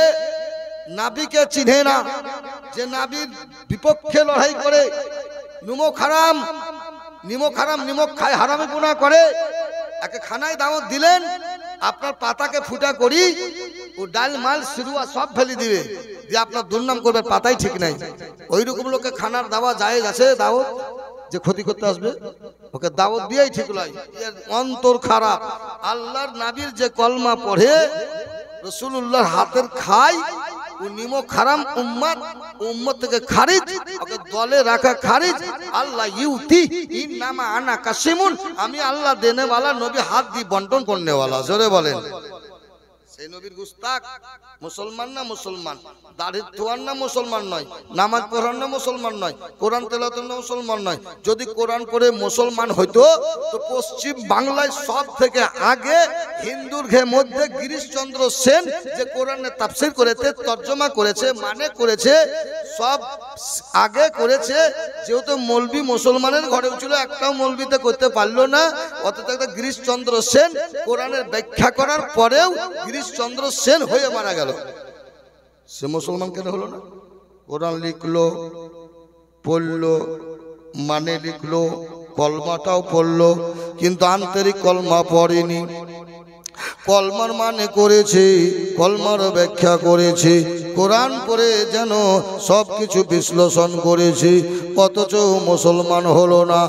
নাবিকে চিনে না, যে নাবির বিপক্ষে লড়াই করে, নিমক হারাম নিমক খায়, হারামি গুনাহ করে, একে খানায় দাওয়াত দিলেন, আপনার পাতাকে ফুটা করি ও ডাল মাল সিরুয়া সব ফেলে দিবে, দিয়ে আপনার দুর্নাম করবে, পাতাই ঠিক নাই। ওই রকম লোকে খানার দাওয়া জায়েজ আছে? দাওয়াত যে ক্ষতি করতে আসবে ওকে দাওয়াত দিয়েই ঠিক নয়, এর অন্তর খারাপ। আল্লাহর নবীর যে কলমা পড়ে, রাসূলুল্লাহর হাতের খায়, ও নিমক হারাম উম্মত থেকে খারিজ, ওকে দলে রাখা খারিজ। আল্লাহ ইউতি ইন্নামা আনা কাসিমুন, আমি আল্লাহ দেনে वाला, নবী হাত দি বন্টন করনে वाला। জোরে বলেন, সেই নবীর গুস্তাখ মুসলমান না? মুসলমান। দাড়ি ধোয়ার না? মুসলমান নয়। নামাজ পড়ার না? মুসলমান নয়। কোরআন তেলাওয়াতের না? মুসলমান নয়। যদি কোরআন পড়ে মুসলমান হইতো তো পশ্চিম বাংলায় সব থেকে আগে হিন্দুর মধ্যে গিরিশচন্দ্র সেন, যে কোরআনের তাফসীর করেছে, তর্জমা করেছে, মানে করেছে, সব আগে করেছে। যেহেতু মৌলবি মুসলমানের ঘরেও ছিল, একটাও মৌলবিতে করতে পারলো না, অথচ একটা গিরিশচন্দ্র সেন কোরআনের ব্যাখ্যা করার পরেও গিরিশচন্দ্র সেন হয়ে মারা গেল। সে মুসলমান কেন হলো না? কোরআন লিখলো, পড়লো, মানে লিখলো, কলমাটাও পড়লো, কিন্তু আন্তরিক কলমা পড়েনি। কলমার মানে করেছে, কলমার ব্যাখ্যা করেছে, কোরআন পড়ে যেন সব কিছু বিশ্লেষণ করেছে, অথচ মুসলমান হলো না।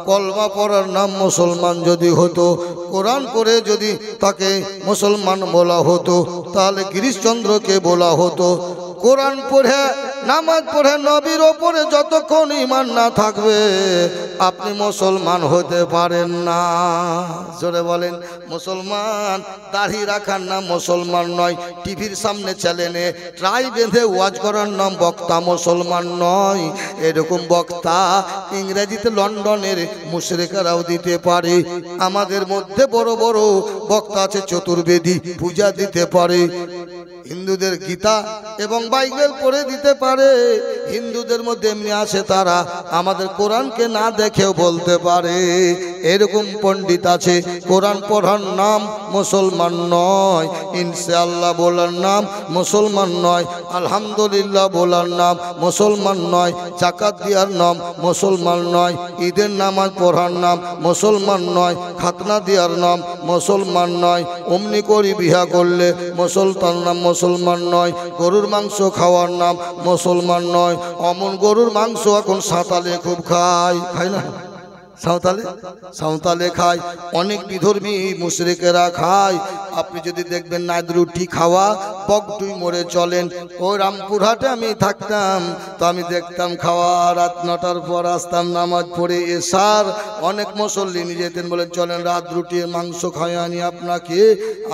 কলমা পড়ার নাম মুসলমান যদি হতো, কোরআন পড়ে যদি তাকে মুসলমান বলা হতো, তাহলে গিরিশচন্দ্রকে বলা হতো। কোরআন পড়ে, নামাজ পড়ে, নবীর ওপরে যতক্ষণ ঈমান না থাকবে আপনি মুসলমান হতে পারেন না। জোরে বলেন, মুসলমান দাড়ি রাখার নাম মুসলমান নয়। টিভির সামনে চ্যানেলে ট্রাই বেঁধে ওয়াজ করার নাম বক্তা মুসলমান নয়। এরকম বক্তা ইংরেজিতে লন্ডনের মুশরিকরাও দিতে পারে। আমাদের মধ্যে বড় বড় বক্তা আছে, চতুর্বেদী পূজা দিতে পারে, হিন্দুদের গীতা এবং বাইবেল পড়ে দিতে পারে। হিন্দুদের মধ্যে এমনি আছে, তারা আমাদের কোরআনকে না দেখেও বলতে পারে। এরকম পণ্ডিত আছে। কোরআন পড়ার নাম মুসলমান নয়, ইনশাআল্লাহ বলার নাম মুসলমান নয়, আলহামদুলিল্লাহ বলার নাম মুসলমান নয়, যাকাত দেওয়ার নাম মুসলমান নয়, ঈদের নামাজ পড়ার নাম মুসলমান নয়, খাতনা দেওয়ার নাম মুসলমান নয়, অমনি করি বিহা করলে মুসলমান নাম মুসলমান নয়, গরুর মাংস খাওয়ার নাম মুসলমান নয়। অমন গরুর মাংস এখন সাঁতালে খুব খায় না? সাঁওতালে খায়, অনেক বিধর্মী মুশরিকেরা খায়। আপনি যদি দেখবেন না রুটি খাওয়া, বকটুই মরে চলেন। ও রামপুরহাটে আমি থাকতাম, তো আমি দেখতাম খাওয়া রাত 9টার পর আসতাম, নামাজ পড়ে এসার অনেক মুসল্লি নিয়ে যেতেন, বলেন চলেন রাত রুটি মাংস খাওয়া আনি আপনাকে।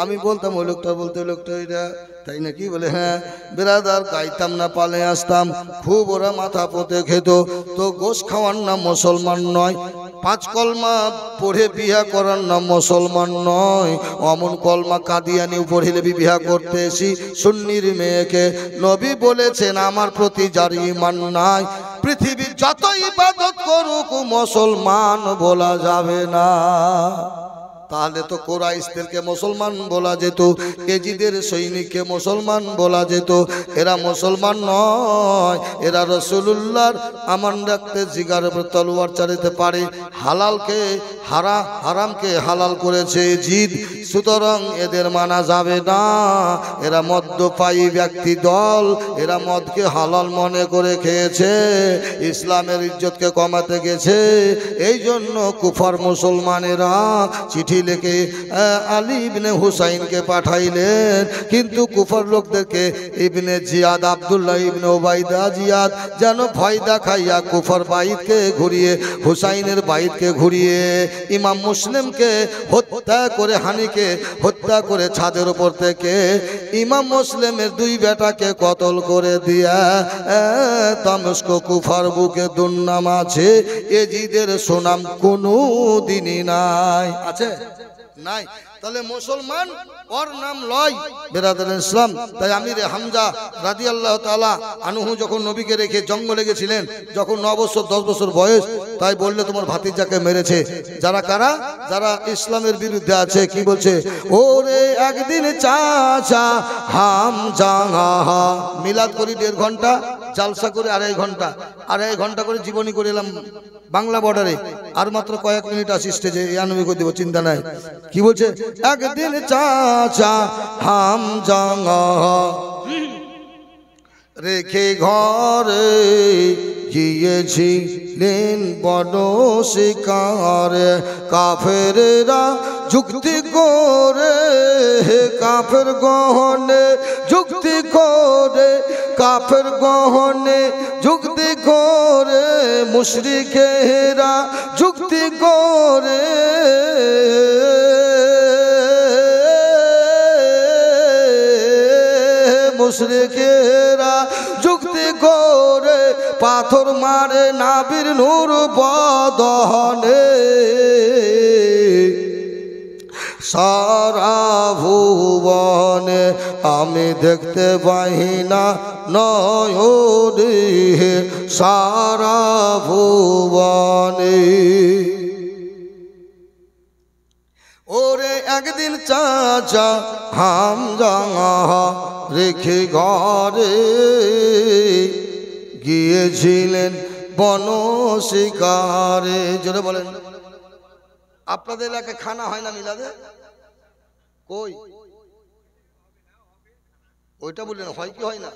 আমি বলতাম, ওই লোকটা বলতে, ওই লোকটা এটা তাই নাকি? বলে হ্যাঁ। বেরাদার গাইতাম না, পালে আসতাম, খুব ওরা মাথা পতে খেত। তো গোশ খাওয়ার নাম মুসলমান নয়, 5 কলমা পড়ে বিয়া করার নাম মুসলমান নয়। অমন কলমা কাদিয়ানি পড়িলে বিবাহ করতে এসি সুন্নির মেয়েকে। নবী বলেছেন, আমার প্রতি যার ঈমান নাই, পৃথিবীর যত ইবাদত করুক মুসলমান বলা যাবে না। তাহলে তো কোরাইশদেরকে মুসলমান বলা যেত, এজিদের সৈনিককে মুসলমান বলা যেত। এরা মুসলমান নয়, এরা রাসূলুল্লাহর আমান রাখতে জিগার উপর তলোয়ার চালাতে পারে। হালালকে হারামকে হালাল করেছে জিদ, সুতরাং এদের মানা যাবে না। এরা মদ্যপায়ী ব্যক্তি দল, এরা মদকে হালাল মনে করে খেয়েছে, ইসলামের ইজ্জতকে কমাতে গেছে। এই জন্য কুফার মুসলমানেরা চিঠি লিখে আলী ইবনে হুসাইনকে পাঠাইলেন, কিন্তু কুফার লোকদেরকে ইবনে জিয়াদ, আব্দুল্লাহ ইবনে ওবাইদা জিয়াদ যেন ভয় দেখাইয়া কুফার বাইতকে ঘুরিয়ে, হুসাইনের বাইতকে ঘুরিয়ে ইমাম মুসলিমকে হত্যা করে, হানিকে হত্যা করে ছাদের উপর থেকে ইমাম মুসলিমের 2 বেটাকে কতল করে দিয়া দামেস্ক কুফার বুকে দুর্নাম আছে। এজিদের সুনাম কোনো দিনই নাই, আছে নাই। তাহলে মুসলমান ওর নাম লয় বেরাদার ইসলাম। তাই আমির হামজা রাদিয়াল্লাহু তাআলা আনহু যখন নবীকে রেখে জঙ্গলে গেছিলেন, যখন 9 বছর 10 বছর বয়স, তাই বললে তোমার ভাতিজাকে মেরেছে। যারা কারা? যারা ইসলামের বিরুদ্ধে আছে। কি বলছে? ওরে একদিন চাচা হামজা, মিলাদ করি 1.5 ঘন্টা, জালসা করে 2.5 ঘন্টা, 2.5 ঘন্টা করে জীবনী করে এলাম বাংলা বর্ডারে। আর মাত্র কয়েক মিনিট আসি স্টেজে, ইয়ানবি করে দেবো, চিন্তা নাই। কি বলছে? একদিন চাচা হামজা রেখে ঘরে গিয়েছিলেন বন শিকারে, কাফেরেরা যুক্তি করে, কাফের গহনে যুক্তি করে, কাফের গহনে যুক্তি করে, মুশরিকেরা যুক্তি করে, মুশরিকেরা যুক্তি করে, পাথর মারে নাবির নূর বদনে। সারা ভুবনে আমি দেখতে পাই না নয়নে, সারা ভুবনে। ওরে একদিন চাচা হামজা রেখে ঘরে গিয়েছিলেন বন শিকারে। জোরে বলেন। আপনাদের এলাকায় খানা হয় না মিলাদে? কই ওইটা বললেন, হয় কি হয় না?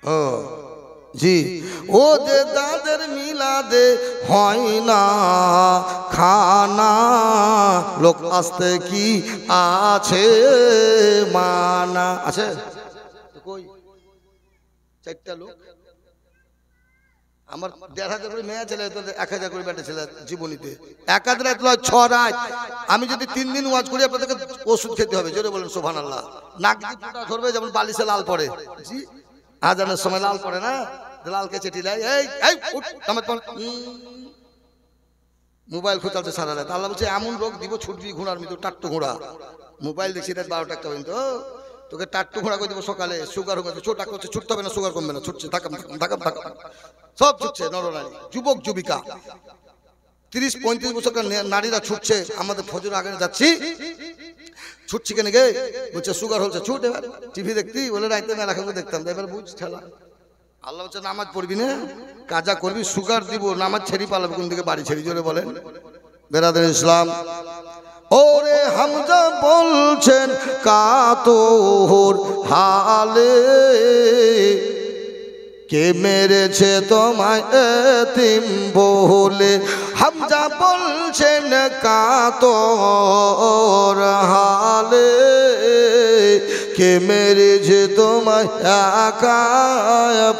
ও জি, ও যে দাদের মিলাদে হয় না খানা, লোক আসতে কি আছে মানা? আছে কই? 4টা লোক। আমার 1,500 করে মেয়ে ছেলে, 1000 করে বেটা ছেলে জীবনীতে। 1 রাত নয় 6 রাত। আমি যদি 3 দিন ওয়াজ করি, আপনাদেরকে ওষুধ খেতে হবে। জোরে বলেন সুবহানাল্লাহ। নাক দিয়ে ফুটা ধরবে যেমন বালিশে লাল পড়ে। জি, আজানের সময় লাল পড়ে না, লালকে চেটি লাই। এই উঠ, মোবাইল খোঁচালছে সারা রাত। আল্লাহ বলছে এমন রোগ দিব ছুটবি ঘোড়ার মতো, টাট্টু ঘোড়া। মোবাইল দেখছি রাত 12টা একটা পর্যন্ত, তোকে টাট্টু ঘোড়া করে দিব সকালে। সুগার হচ্ছে, ছোটা করছে, ছুটতে হবে না, সুগার কমবে না, ছুটছে ধাকাম ধাকাম ধাকাম, সব ছুটছে। নরনারী, যুবক যুবিকা, 30-35 বছরকার নারীরা ছুটছে। আমাদের ফজর আগে যাচ্ছি, ছুটছি কেন গে? বলছে সুগার হচ্ছে, ছুট। এবার টিভি দেখতি বলে রাইতে মেলা খেলে দেখতাম। এবার বুঝ ঠেলা। আল্লাহ বলছে নামাজ পড়বি না, কাজা করবি, সুগার দিব, নামাজ ছেড়ি পালাবে কোন দিকে? বাড়ি ছেড়ি। জোরে বলেন বেরাদার ইসলাম। ওরে হামজা বলছেন কাতর হালে, কে মেরেছে তোমায় এতিম বলে? হামজা বলছেন কাতর হালে, কে মেরেছে তোমায় একা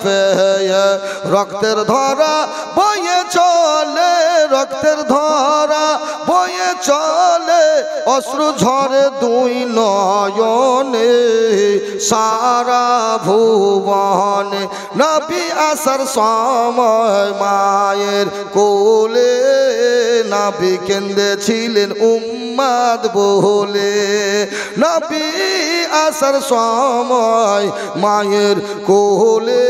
পেয়ে? রক্তের ধারা বয়ে চলে, রক্তের ধারা বয়ে চলে, অশ্রু ঝরে 2 নয়নে, সারা ভুবনে। নবী আসার সময় মায়ের কোলে, নবী কেঁদেছিলেন উম্মত বলে। নবী আসার সময় মায়ের কোলে,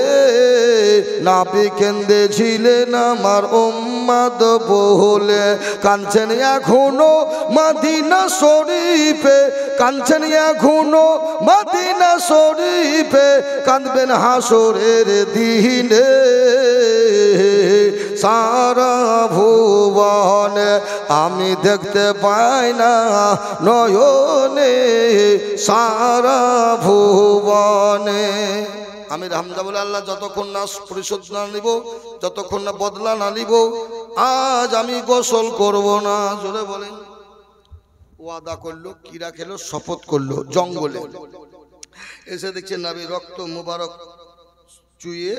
নবী কেঁদেছিলেন আমার উম্মত বলে। কাঁদছেন এখনো মদিনা শরীফে, কাঁদছেন এখনো মদিনা শরীফে, কাঁদবেন হাসরের দিনে, সারা ভুবনে আমি দেখতে পাই না নয়নে, সারা ভুবনে। আমি হামজা বলে, আল্লাহ যতক্ষণ না পরিশোধ না নিব, যতক্ষণ না বদলা না নিব, আজ আমি গোসল করব না। জোরে বলেন। ওয়াদা করলো, কিরা খেলো, শপথ করলো জঙ্গলে। এসে দেখছেন নবী রক্ত মুবারক চুইয়ে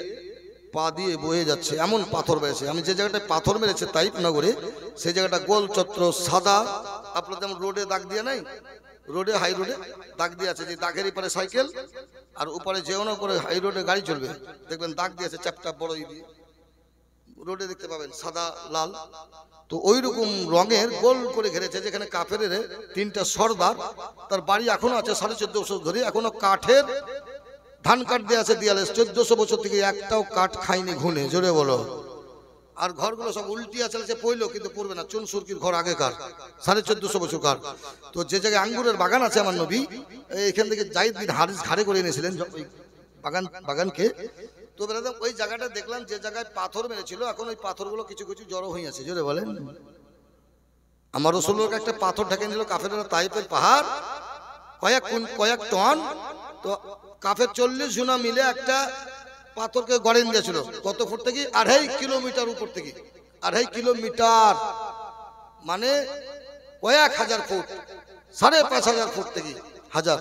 পা দিয়ে বয়ে যাচ্ছে, এমন পাথর বেড়েছে। আমি যে জায়গাটায় পাথর মেরেছে তাইপ নগরে, সেই জায়গাটা গোল চত্র সাদা। আপনার যেমন রোডে দাগ দিয়ে নাই, রোডে হাই রোডে দাগ দিয়ে আছে, যে দাগের এপারে সাইকেল আর উপরে যেও না করে হাই রোডে গাড়ি চলবে, দেখবেন দাগ দিয়েছে চ্যাপটা বড় দিয়ে। রোডে দেখতে পাবেন সাদা লাল, তো ওই রকম রঙের গোল করে ঘিরেছে, যেখানে কাফের 3টা সর্দার, তার বাড়ি এখনো আছে 1450 ধরে, এখনো কাঠের ধান কাঠ দিয়ে আছে দেয়ালে, 1400 বছর থেকে একটাও কাঠ খায়নি ঘুনে, জোরে বলো। আর ঘরগুলো সব উল্টিয়া চলেছে, পইলো কিন্তু পড়বে না, চুন সুরকির ঘর আগেকার 1450 বছরকার। তো যে জায়গায় আঙ্গুরের বাগান আছে আমার নবী এখান থেকে জাইদ বিন হারিস ঘাড়ে করে এনেছিলেন ওই বাগানকে। তো বেরাদাম ওই জায়গাটা দেখলাম যে জায়গায় পাথর মেরেছিল, এখন ওই পাথরগুলো কিছু কিছু জড়ো হয়ে আছে, জোরে বলেন। আমার রাসূলুল্লাহর একটা পাথর ঢেকে নিল কাফেররা, তাইফের পাহাড় কয়েক টন, তো কাফের 40 জনা মিলে একটা পাথরকে গড়েন দিয়েছিল। কত ফুট থেকে? 2.5 কিলোমিটার উপর থেকে, 2.5 কিলোমিটার মানে কয়েক হাজার ফুট, 5,500 ফুট থেকে হাজার।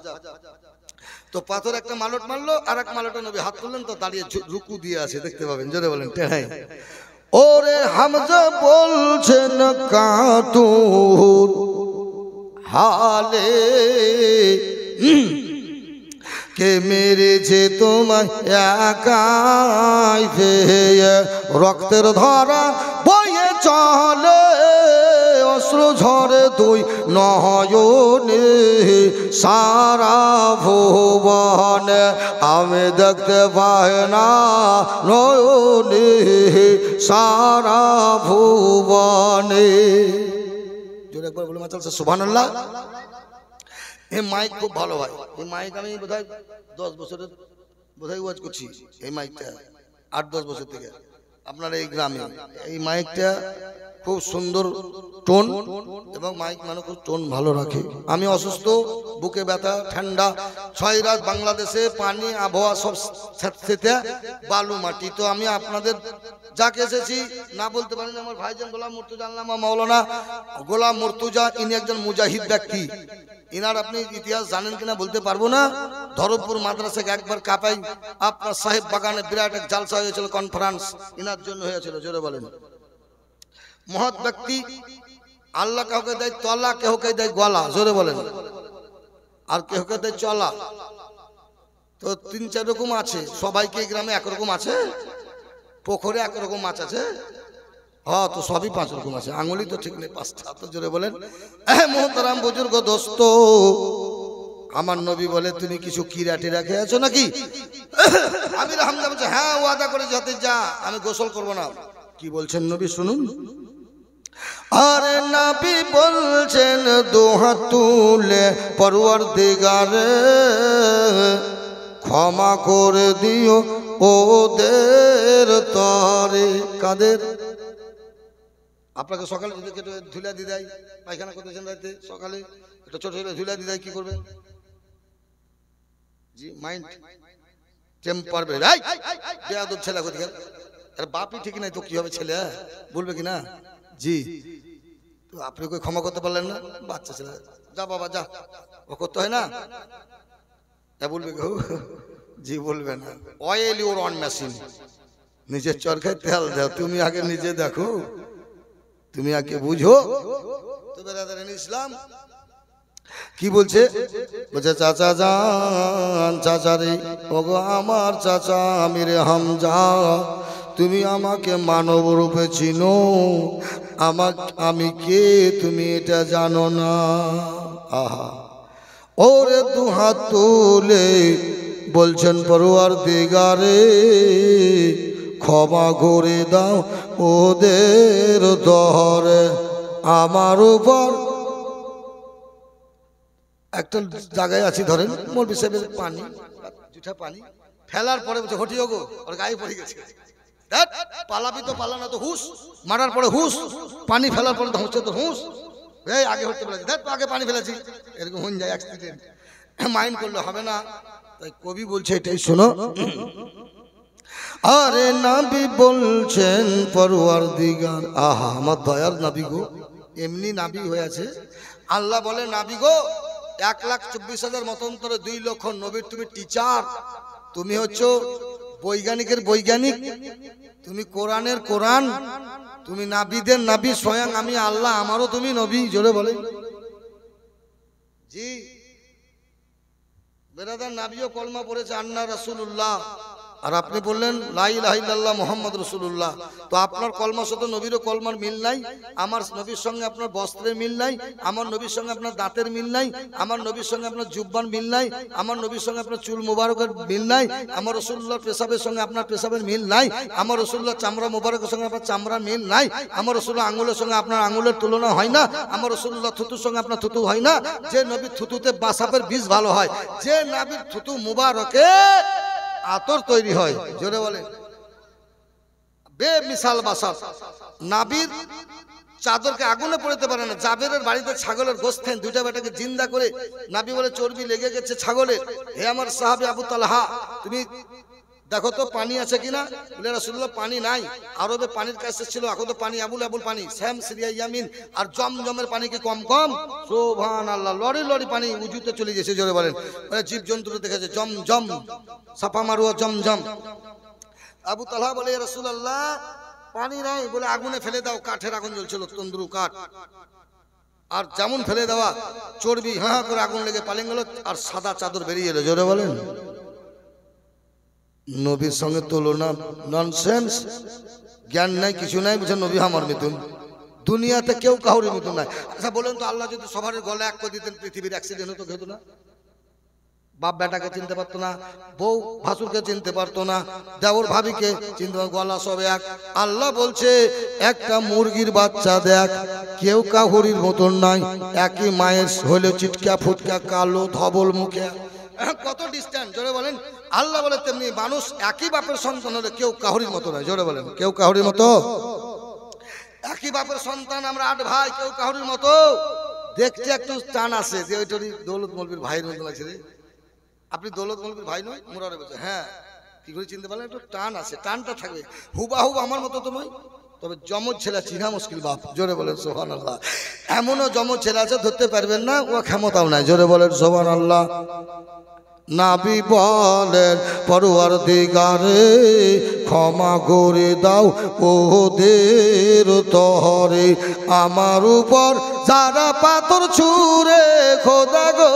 তো পাথর একটা মালট মারলো, আর এক মালটে নবী হাত তুললেন, তো দাঁড়িয়ে রুকু দিয়ে আছে, দেখতে পাবেন, জোরে বলেন টেহাই। ওরে হামজা বলছেন কাতুর হালে কে মেরেছে তোমায় একাই ফেয়ে, রক্তের ধারা বয়ে চলে অশ্রু ঝরে দুই নয়নে, সারা ভুবনে আমি দেখতে পাই না নয়নে, সারা ভুবনে। জোরে একবার বলে মাতাল সুবহানাল্লাহ। এই মাইক খুব ভালো হয়, এই মাইক আমি বোধহয় 10 বছরের বোধহয় ওয়াজ করছি, এই মাইকটা 8-10 বছর থেকে আপনার এই গ্রামে। এই মাইকটা খুব সুন্দর টোন, এবং মাইক মানে খুব টোন ভালো রাখে। আমি অসুস্থ, বুকে ব্যথা, ঠান্ডা, 6 রাত বাংলাদেশে, পানি আবহাওয়া সব সাথে বালু মাটি। তো আমি আপনাদের যাকে এসেছি না বলতে পারেন, আমার ভাইজান গোলাম মুর্তুজা আল্লামা মাওলানা গোলাম মুর্তুজা, ইনি একজন মুজাহিদ ব্যক্তি। ইনার আপনি ইতিহাস জানেন কিনা বলতে পারবো না। ধরমপুর মাদ্রাসাকে একবার কাপাই আপনার সাহেব বাগানে বিরাট এক জালসা হয়েছিল, কনফারেন্স ইনার জন্য হয়েছিল, জোরে বলেন। মহৎ ব্যক্তি, আল্লাহ কাউকে দেয় তলা, কেউকে দেয় গলা, জোরে বলেন, আর কেউকে দেয় চলা। তো 3-4 রকম আছে, সবাইকে গ্রামে একরকম আছে, পুকুরে একরকম মাছ আছে, হ্যাঁ তো সবই 5 রকম আছে, আঙুলি তো ঠিক নেই 5টা। তো জোরে বলেন। মোহতারাম বুজুর্গ দোস্ত, আমার নবী বলে তুমি কিছু কিরাটি রেখে আছো নাকি? আমি হামজা বলছে হ্যাঁ, ওয়াদা করে যাতে যা, আমি গোসল করব না। কি বলছেন নবী শুনুন। আরে নবী বলছেন দুহাত তুলে পরওয়ারদিগারে ক্ষমা করে দিও ওদের তরে। কাদের? আপনাকে সকালে যদি কেটে ধুলা দিয়ে দেয়, পায়খানা করতেছেন রাতে, সকালে একটা ছোট ছোট ধুলা দিয়ে দেয়, কি করবে? জি মাইন্ড টেম্পার বেয়াদব ছেলে কোথাকার, আরে বাপই ঠিক নাই তো কি হবে, ছেলে বলবে কি না? জি, তো আপনি কই ক্ষমা করতে পারলেন না? বাচ্চা ছেলে, যা বাবা যা, ও করতে হয় না, বলবে কেউ? জি বলবে না। অয়েল ইউর অন মেশিন, নিজের চরকায় তেল দাও, তুমি আগে নিজে দেখো, তুমি আগে বুঝো। তো বেরাদারান ইসলাম কি বলছে? বলছে চাচা জান, চাচা রে, ওগো আমার চাচা আমিরে হামজা, তুমি আমাকে মানব রূপে চিনো, আমি কে তুমি এটা জানো না। আহা, ওরে দুহাত তুলে বলছেন পরওয়ারদিগারে ক্ষমা করে দাও ওদের দরে। আমার উপর একটা জায়গায় আছি, ধরেন মৌলভী সাহেবের পানি, জুঠা পানি ফেলার পরে বলছে হটিও গো, ওর গায়ে পড়ে গেছে, পালাবি তো পালানো তো হুস, মারার পরে হুস, পানি ফেলার পরে হচ্ছে তো হুস, এই আগে হতে বলেছি, দেখ আগে পানি ফেলেছি, এরকম হয়ে যায় অ্যাক্সিডেন্ট। মাইন্ড করলে হবে না, তাই কবি বলছে এটাই শোনো। আরে নবী বলছেন পরওয়ারদিগার, আহা আমার দয়ার নবী গো, এমনি নবী হয়েছে। আল্লাহ বলে নবী গো 1,24,000 মতান্তরে 2 লক্ষ নবীর তুমি টিচার, তুমি হচ্ছ বৈজ্ঞানিকের বৈজ্ঞানিক, তুমি কোরআনের কোরআন, তুমি নাবিদের নাবি, স্বয়ং আমি আল্লাহ আমারও তুমি নবী, জোরে বলেন। জি বেরাদার, নাবিও কলমা পড়েছে, আন্না রাসূলুল্লাহ আর আপনি বললেন লা ইলাহা ইল্লাল্লাহ মুহাম্মদ রাসূলুল্লাহ। তো আপনার কলমার সাথে নবীর কলমার মিল নাই, আমার নবীর সঙ্গে আপনার বস্ত্রের মিল নাই, আমার নবীর সঙ্গে আপনার দাঁতের মিল নাই, আমার নবীর সঙ্গে আপনার জুব্বান মিল নাই, আমার নবীর সঙ্গে আপনার চুল মুবারকের মিল নাই, আমার রাসূলুল্লাহর পেশাবের সঙ্গে আপনার পেশাবের মিল নাই, আমার রাসূলুল্লাহর চামড়া মুবারকের সঙ্গে আপনার চামড়ার মিল নাই, আমার রাসূলুল্লাহ আঙ্গুলের সঙ্গে আপনার আঙ্গুলের তুলনা হয় না, আমার রাসূলুল্লাহ থুতুর সঙ্গে আপনার থুতু হয় না। যে নবীর থুতুতে বাসাপের বীজ ভালো হয়, যে নবীর থুতু মুবারকে আতর তৈরি হয়, জোরে বলেন বেমিসাল বাসাত। নাবির চাদরকে আগুনে পড়তে পারে না। জাবেরের বাড়িতে ছাগলের গোশত খান, দুইটা বেটাকে জিন্দা করে নাবি বলে চর্বি লেগে গেছে ছাগলের। হে আমার সাহাবী আবু তালহা, তুমি দেখো তো পানি আছে কিনা। বলে রাসূলুল্লাহ পানি নাই, আরবে পানির কাছে ছিল, এখন তো পানি আবুল আবুল পানি, শ্যাম সিরিয়া ইয়ামিন আর জমজমের পানি কি কম কম? সুবহানাল্লাহ, লড়ি লড়ি পানি উজুতে চলে গেছে, জোরে বলেন। মানে জীব জন্তু দেখেছে জমজম, সাফা মারুয়া জমজম। আবু তালহা বলে রাসূলুল্লাহ পানি নাই, বলে আগুনে ফেলে দাও, কাঠের আগুন জ্বলছিল, তন্দুর কাঠ, আর যেমন ফেলে দেওয়া চর্বি হাঁ করে আগুন লেগে পালিয়ে গেল, আর সাদা চাদর বেরিয়ে এলো, জোরে বলেন। নবীর সঙ্গে তুলনা ননসেন্স, জ্ঞান নাই কিছু নাই, বুঝে নবী আমার মতন, দুনিয়াতে কেউ কাউরির মতন নাই। আচ্ছা বলেন তো, আল্লাহ যদি সবার গলা এক করে দিতেন, পৃথিবীর অ্যাক্সিডেন্ট হতো, হতো না? বাপ বেটাকে চিনতে পারতো না, বউ ভাসুরকে চিনতে পারতো না, দেওর ভাবিকে চিনতে পারতো, গলা সব এক। আল্লাহ বলছে একটা মুরগির বাচ্চা দেখ, কেউ কাহুরির মতন নাই, একই মায়ের হলেও চিটকা ফুটকা কালো ধবল মুখে, কত ডিস্টেন্স, জোরে বলেন। আল্লাহ বলে তেমনি মানুষ একই বাপের সন্তান হলে কেউ কাহুরির মতো নয়, জোরে বলেন। কেউ কাহুরির মতো, একই বাপের সন্তান আমরা 8 ভাই, কেউ কাহুরির মতো। দেখতে একটু টান আছে যে ওইটারই দৌলত মৌলবীর ভাইয়ের মতো লাগছে রে। আপনি দৌলত মৌলবীর ভাই নয়, মুরারে বলছে, হ্যাঁ কি করে চিনতে পারলেন? একটু টান আছে, টানটা থাকবে, হুবাহুব আমার মতো তো নয়, তবে জমজ ছেলে চিনা মুশকিল বাপ, জোরে বলেন সুবহানাল্লাহ। এমনও জমজ ছেলে আছে ধরতে পারবেন না, ও ক্ষমতাও নাই, জোরে বলেন সুবহানাল্লাহ। নাবি বলেন পরওয়ারদিগারে ক্ষমা করে দাও ওদের তহরে, আমার উপর যারা পাথর ছুঁড়ে খোদা গো,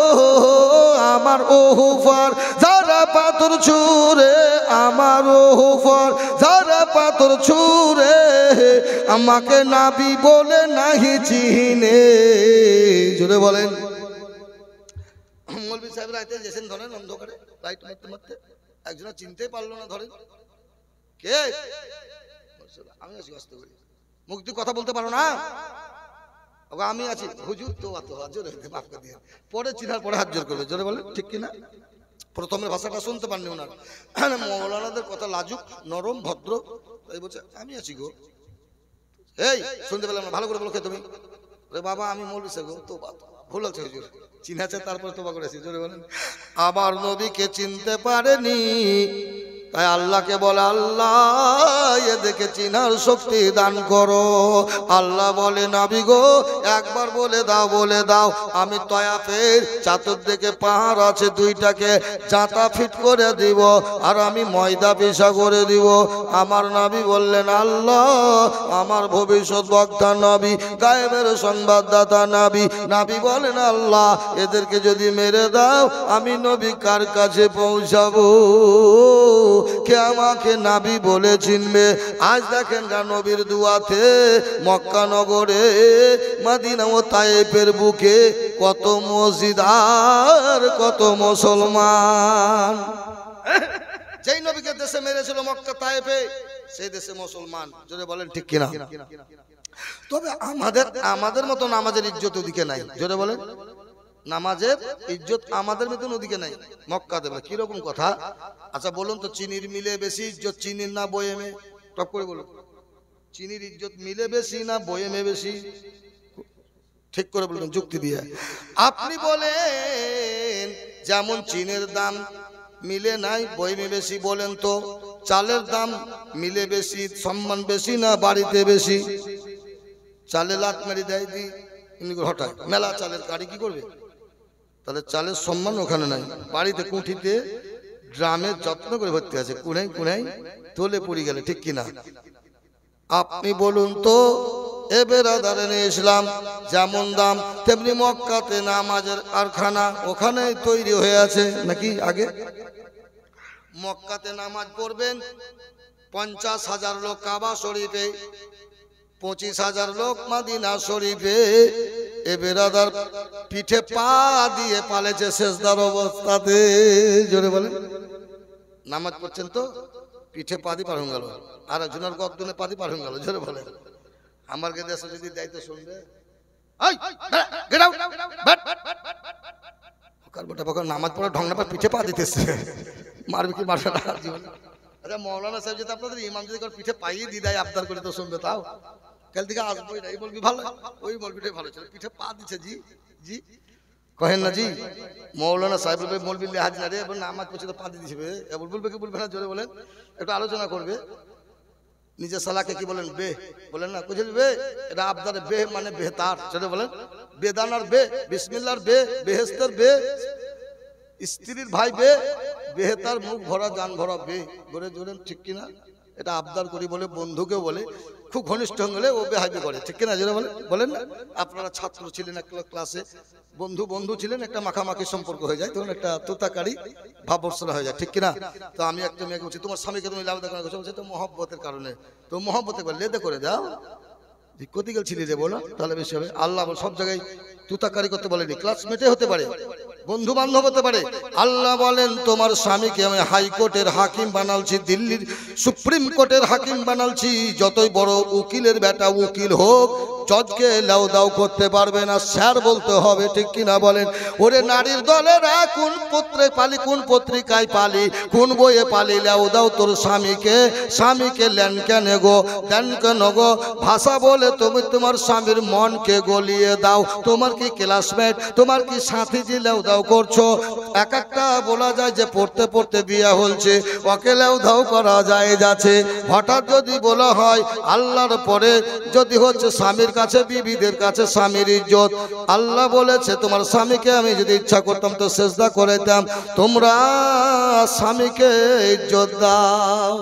আমার ওহফার যারা পাথর ছুঁড়ে, আমার ওহফার যারা পাথর ছুঁড়ে, আমাকে নাবি বলে নাহি চিনে, জোরে বলেন। মৌলভী সাহেব রাইতে গেছেন, ধরেন অন্ধকারে লাইট মারতে মারতে, একজন চিনতে পারলো না, ধরেন কে? আমি আছি, কষ্ট করি, মুক্তি কথা বলতে পারো না, আমি আছি, হুজুর তো জোরে মাফ করে দিয়ে, পরে চিনার পরে হাত জোর করবে, জোরে বলে ঠিক কিনা? প্রথমের ভাষাটা শুনতে পাননি ওনার, মৌলানাদের কথা লাজুক নরম ভদ্র, তাই বলছে আমি আছি গো, এই শুনতে পেলাম না, ভালো করে বলো কে তুমি? বাবা আমি মৌলভী সাহেব গো, তো ভুল আছে হুজুর, চিনাছে তারপর তোবা করেছি, জোরে বলেন। আবার নবীকে চিনতে পারেনি, তাই আল্লাহকে বলে আল্লাহ এদেরকে চিনার শক্তি দান করো। আল্লাহ বলে নবী গো একবার বলে দাও, বলে দাও, আমি তয়াফের চতুর্দিকে পাহাড় আছে 2টাকে জাতা ফিট করে দিব, আর আমি ময়দা পিসা করে দিব। আমার নবী বললেন আল্লাহ আমার ভবিষ্যৎ বক্তা নবী, গায়েবের সংবাদদাতা নবী। নবী বলেন আল্লাহ এদেরকে যদি মেরে দাও, আমি নবী কার কাছে পৌঁছাবো? কে আমাকে নবী বলে চিনবে? আজ দেখেন নবীর দুয়াতে মক্কা নগরে, মদিনা ও তায়েফের বুকে কত মসজিদ আর কত মুসলমান। যেই নবীকে দেশে মেরেছিল মক্কা তায়েফে, সেই দেশে মুসলমান, জোরে বলেন ঠিক কিনা? তবে আমাদের মতো নামাজের ইজ্জত ওদিকে নাই, জোরে বলেন। নামাজের ইজ্জত আমাদের মতন ওদিকে নাই, মক্কাতে। কিরকম কথা? আচ্ছা বলুন তো, চিনির মিলে বেশি ইজ্জত চিনির না বয়েমে? টপ করে বলুন, চিনির ইজ্জত মিলে বেশি না বয়েমে বেশি? ঠিক করে বলুন যুক্তি দিয়ে। আপনি বলেন যেমন চিনের দাম মিলে নাই বয়েমে বেশি, বলেন তো চালের দাম মিলে বেশি, সম্মান বেশি না বাড়িতে বেশি? চালে লাত মেরে দেয় দি হঠাৎ মেলা চালের গাড়ি কি করবে? তাহলে চালের সম্মান ওখানে নাই, বাড়িতে কুঠিতে ড্রামে যত্ন করে ভর্তি আছে, কুড়াই কুড়াই তোলে পড়ে গেলে, ঠিক কিনা? আপনি বলুন তো, এ বেরাদারেন ইসলাম যেমন দাম তেমনি মক্কাতে নামাজের কারখানা ওখানে তৈরি হয়ে আছে নাকি? আগে মক্কাতে নামাজ পড়বেন, 50,000 লোক কাবা শরীফে, 25,000 লোক মদিনা শরীফে। এ বেরাদার পিঠে পা দিয়ে পালেছে সেজদার অবস্থাতে। জোরে বলেন, নামাজ পড়ছেন তো পিঠে পা দিয়ে পার হয়ে গেল, আর একজনের গর্দনে পা দিয়ে পার হয়ে গেল। জোরে বলেন, আমার দেশে যদি দায়িত্ব শুনবে নামাজ পড়া ঢং না পিঠে পা দিতেছে, মারবে কি মারবে না জীবনে। আচ্ছা মৌলানা সাহেব যদি আপনাদের ইমাম যদি পিঠে পাইয়ে দিয়ে দেয় আবদার করে তো শুনবে, তাও কাল থেকে আসবোই না। এই বলবি ভালো, ওই বলবিটাই ভালো ছিল, পিঠে পা দিচ্ছে। জি জি কহেন না জি, মৌলানা সাহেব বলবে মৌলবি লেহাজ না রে, এবার নামাজ পড়ছে তো পা দিয়ে দিবে, এবার বলবে কি বলবে না? জোরে বলেন, একটু আলোচনা করবে। নিজের সালাকে কি বলেন? বে বলেন না, বুঝলি বে, এটা আবদার বে মানে বেহতার। জোরে বলেন, বেদানার বে, বিসমিল্লাহর বে, বেহেস্তের বে, স্ত্রীর ভাই বে, বেহতার মুখ ভরা জান ভরা বে। বলে জোরেন ঠিক কিনা? এটা আবদার করি বলে, বন্ধুকেও বলে, খুব ঘনিষ্ঠ হলে ও বেহাইবে করে, ঠিক কিনা? জোরে বলেন, বলেন না? আপনারা ছাত্র ছিলেন একটা ক্লাসে, বন্ধু ছিলেন, একটা মাখামাখি সম্পর্ক হয়ে যায়, তখন একটা তোতাকারি ভাবর্সনা হয়ে যায়, ঠিক কিনা? তো আমি একটা মেয়েকে বলছি তোমার স্বামীকে তুমি লাভ দেখা করছো, বলছে তো মহব্বতের কারণে। তো মহব্বতে লেদে করে দাও, কতি গেছিলি রে বলো, তাহলে বেশি হবে। আল্লাহ সব জায়গায় তুতাকারি করতে বলেনি, ক্লাসমেটে হতে পারে, বন্ধু বান্ধব হতে পারে। আল্লাহ বলেন তোমার স্বামীকে আমি হাইকোর্টের হাকিম বানালছি, দিল্লির সুপ্রিম কোর্টের হাকিম বানালছি, যতই বড় উকিলের বেটা উকিল হোক জজকে লাউ দাও করতে পারবে না, স্যার বলতে হবে, ঠিক কিনা বলেন? ওরে নারীর দলেরা কোন পত্রে পালি, কোন পত্রিকায় পালি, কোন বইয়ে পালি, লাউ দাও তোর স্বামীকে লেন কেন গো, দেন কেন গো? ভাষা বলে তুমি তোমার স্বামীর মনকে গলিয়ে দাও। তোমার কি ক্লাসমেট, তোমার কি সাথী যে লাউ দাও করছো? এক একটা বলা যায় যে পড়তে পড়তে বিয়ে হচ্ছে, ওকে লাউ দাও করা যায় যাচ্ছে। হঠাৎ যদি বলা হয় আল্লাহর পরে যদি হচ্ছে স্বামীর কাছে, বিবিদের কাছে স্বামীর ইজ্জত, আল্লাহ বলেছে তোমার স্বামীকে আমি যদি ইচ্ছা করতাম তো সেজদা করে দিতাম, তোমরা স্বামীকে ইজ্জত দাও।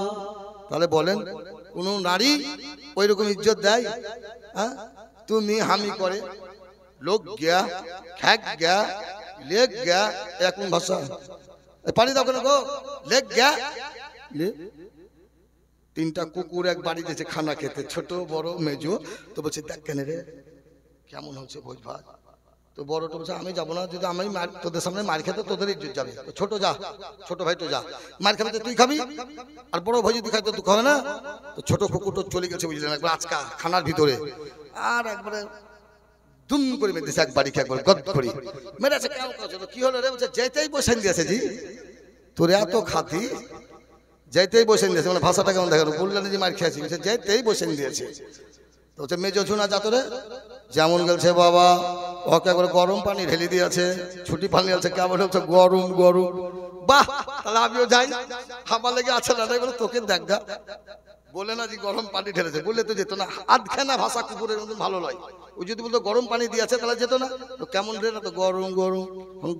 তাহলে বলেন কোন নারী ওই রকম ইজ্জত দেয়? হ্যাঁ, তুমি হামি করে লোক গিয়া খ্যাক গিয়া লেগ গিয়া, এখন ভাষা পানি দাও কেন গো, লেগ গিয়া। তিনটা কুকুর এক বাড়ি দিয়েছে খানা খেতে, ছোট বড় মেজো। তো বলছে দেখ কেন রে কেমন হচ্ছে ভোজ ভাত। তো বড়টা বলছে আমি যাবো না, যদি আমি তোদের সামনে মার খেতে তোদের ইজ্জত যাবে। ছোট যা, ছোট ভাই তো যা, মার খাবে তুই খাবি, আর বড় ভাই যদি খাই তো দুঃখ হবে না। তো ছোট কুকুর তো চলে গেছে বুঝলেন, একবার আজকা খানার ভিতরে, আর একবারে দুম করে মেরেছে, একবারই একবার গদ করে মেরেছে। কি হলো রে? বলছে যেতেই বসেন দিয়েছে। জি তোরে এত খাতি, যেতেই বসেন দিয়েছে, মানে ভাষাটা কেমন দেখালো, বললেন যে মার খেয়েছি, যেতেই বসেন দিয়েছে। তো হচ্ছে মেজো ঝুনা যাতরে যেমন গেছে বাবা, ওকে একবার গরম পানি ঢেলে দিয়েছে, ছুটি পানি আছে, কেমন হচ্ছে গরম গরম। বাহ, তাহলে আমিও যাই, আমার লেগে আছে না, বলে তোকে দেখা বলে না যে গরম পানি ঢেলেছে, বললে তো যেত না। আধখানা ভাষা কুকুরের মতন ভালো নয়। ওই যদি বলতো গরম পানি দিয়েছে তাহলে যেত না। তো কেমন রে না, তো গরম গরম,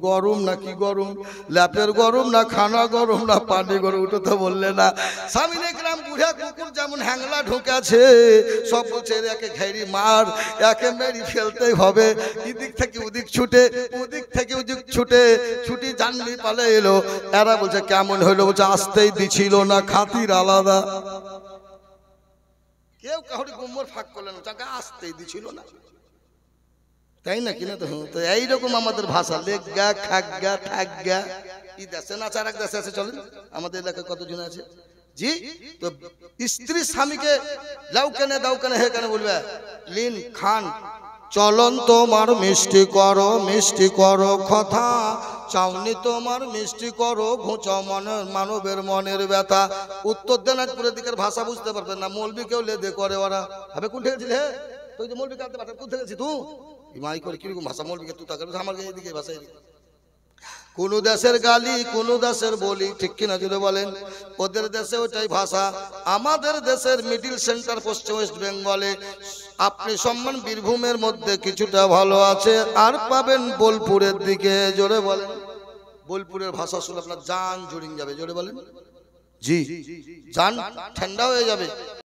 গরম না কি গরম, ল্যাপের গরম না খানা গরম না পানি গরম, ওটা তো বললে না। স্বামী দেখলাম বুড়া কুকুর যেমন হ্যাংলা ঢুকেছে, সব বলছে একে ঘেরি মার, একে মেরি ফেলতেই হবে, এদিক থেকে ওদিক ছুটে, ওদিক থেকে ওদিক ছুটে, ছুটি জানলি পালে এলো। এরা বলছে কেমন হইলো? বলছে আসতেই দিছিল না, খাতির আলাদা। কেউ কাউরি গোমর ফাঁক করলেন, তাকে আসতেই দিছিল না, তাই না কিনা? তো এইরকম আমাদের ভাষা, লেগা খাগা থাকগা। কি দেশে না চার এক দেশে আছে, চলেন আমাদের এলাকায় কতজন আছে। জি, তো স্ত্রী স্বামীকে লাউ কেনে দাও কেনে হে কেন বলবে, লিন খান চলন তোমার মিষ্টি করো কথা, চাউনি তোমার মিষ্টি করো ঘুঁচা মনের মানবের মনের ব্যথা। উত্তর দিনাজপুরের দিকের ভাষা বুঝতে পারবেন না, মৌলবি কেউ লেদে করে ওরা হবে। কোন ঠেকেছিলি হে তুই? যে মৌলবি কাঁদতে পারতেন, কোন ঠেকেছি তুই? ইমাই করে কিরকম ভাষা, মৌলবিকে তুই তাকে আমার এদিকে ভাষা। কোন দেশের গালি কোন দেশের বলি, ঠিক কিনা যদি বলেন? ওদের দেশে ওইটাই ভাষা, আমাদের দেশের মিডিল সেন্টার পশ্চিম ওয়েস্ট বেঙ্গলে আপনি সম্মান বীরভূমের মধ্যে কিছুটা ভালো আছে, আর পাবেন বোলপুরের দিকে। জোরে বলেন, বোলপুরের ভাষা শুনে আপনার জান জুড়িয়ে যাবে। জোরে বলেন, জি জান ঠান্ডা হয়ে যাবে।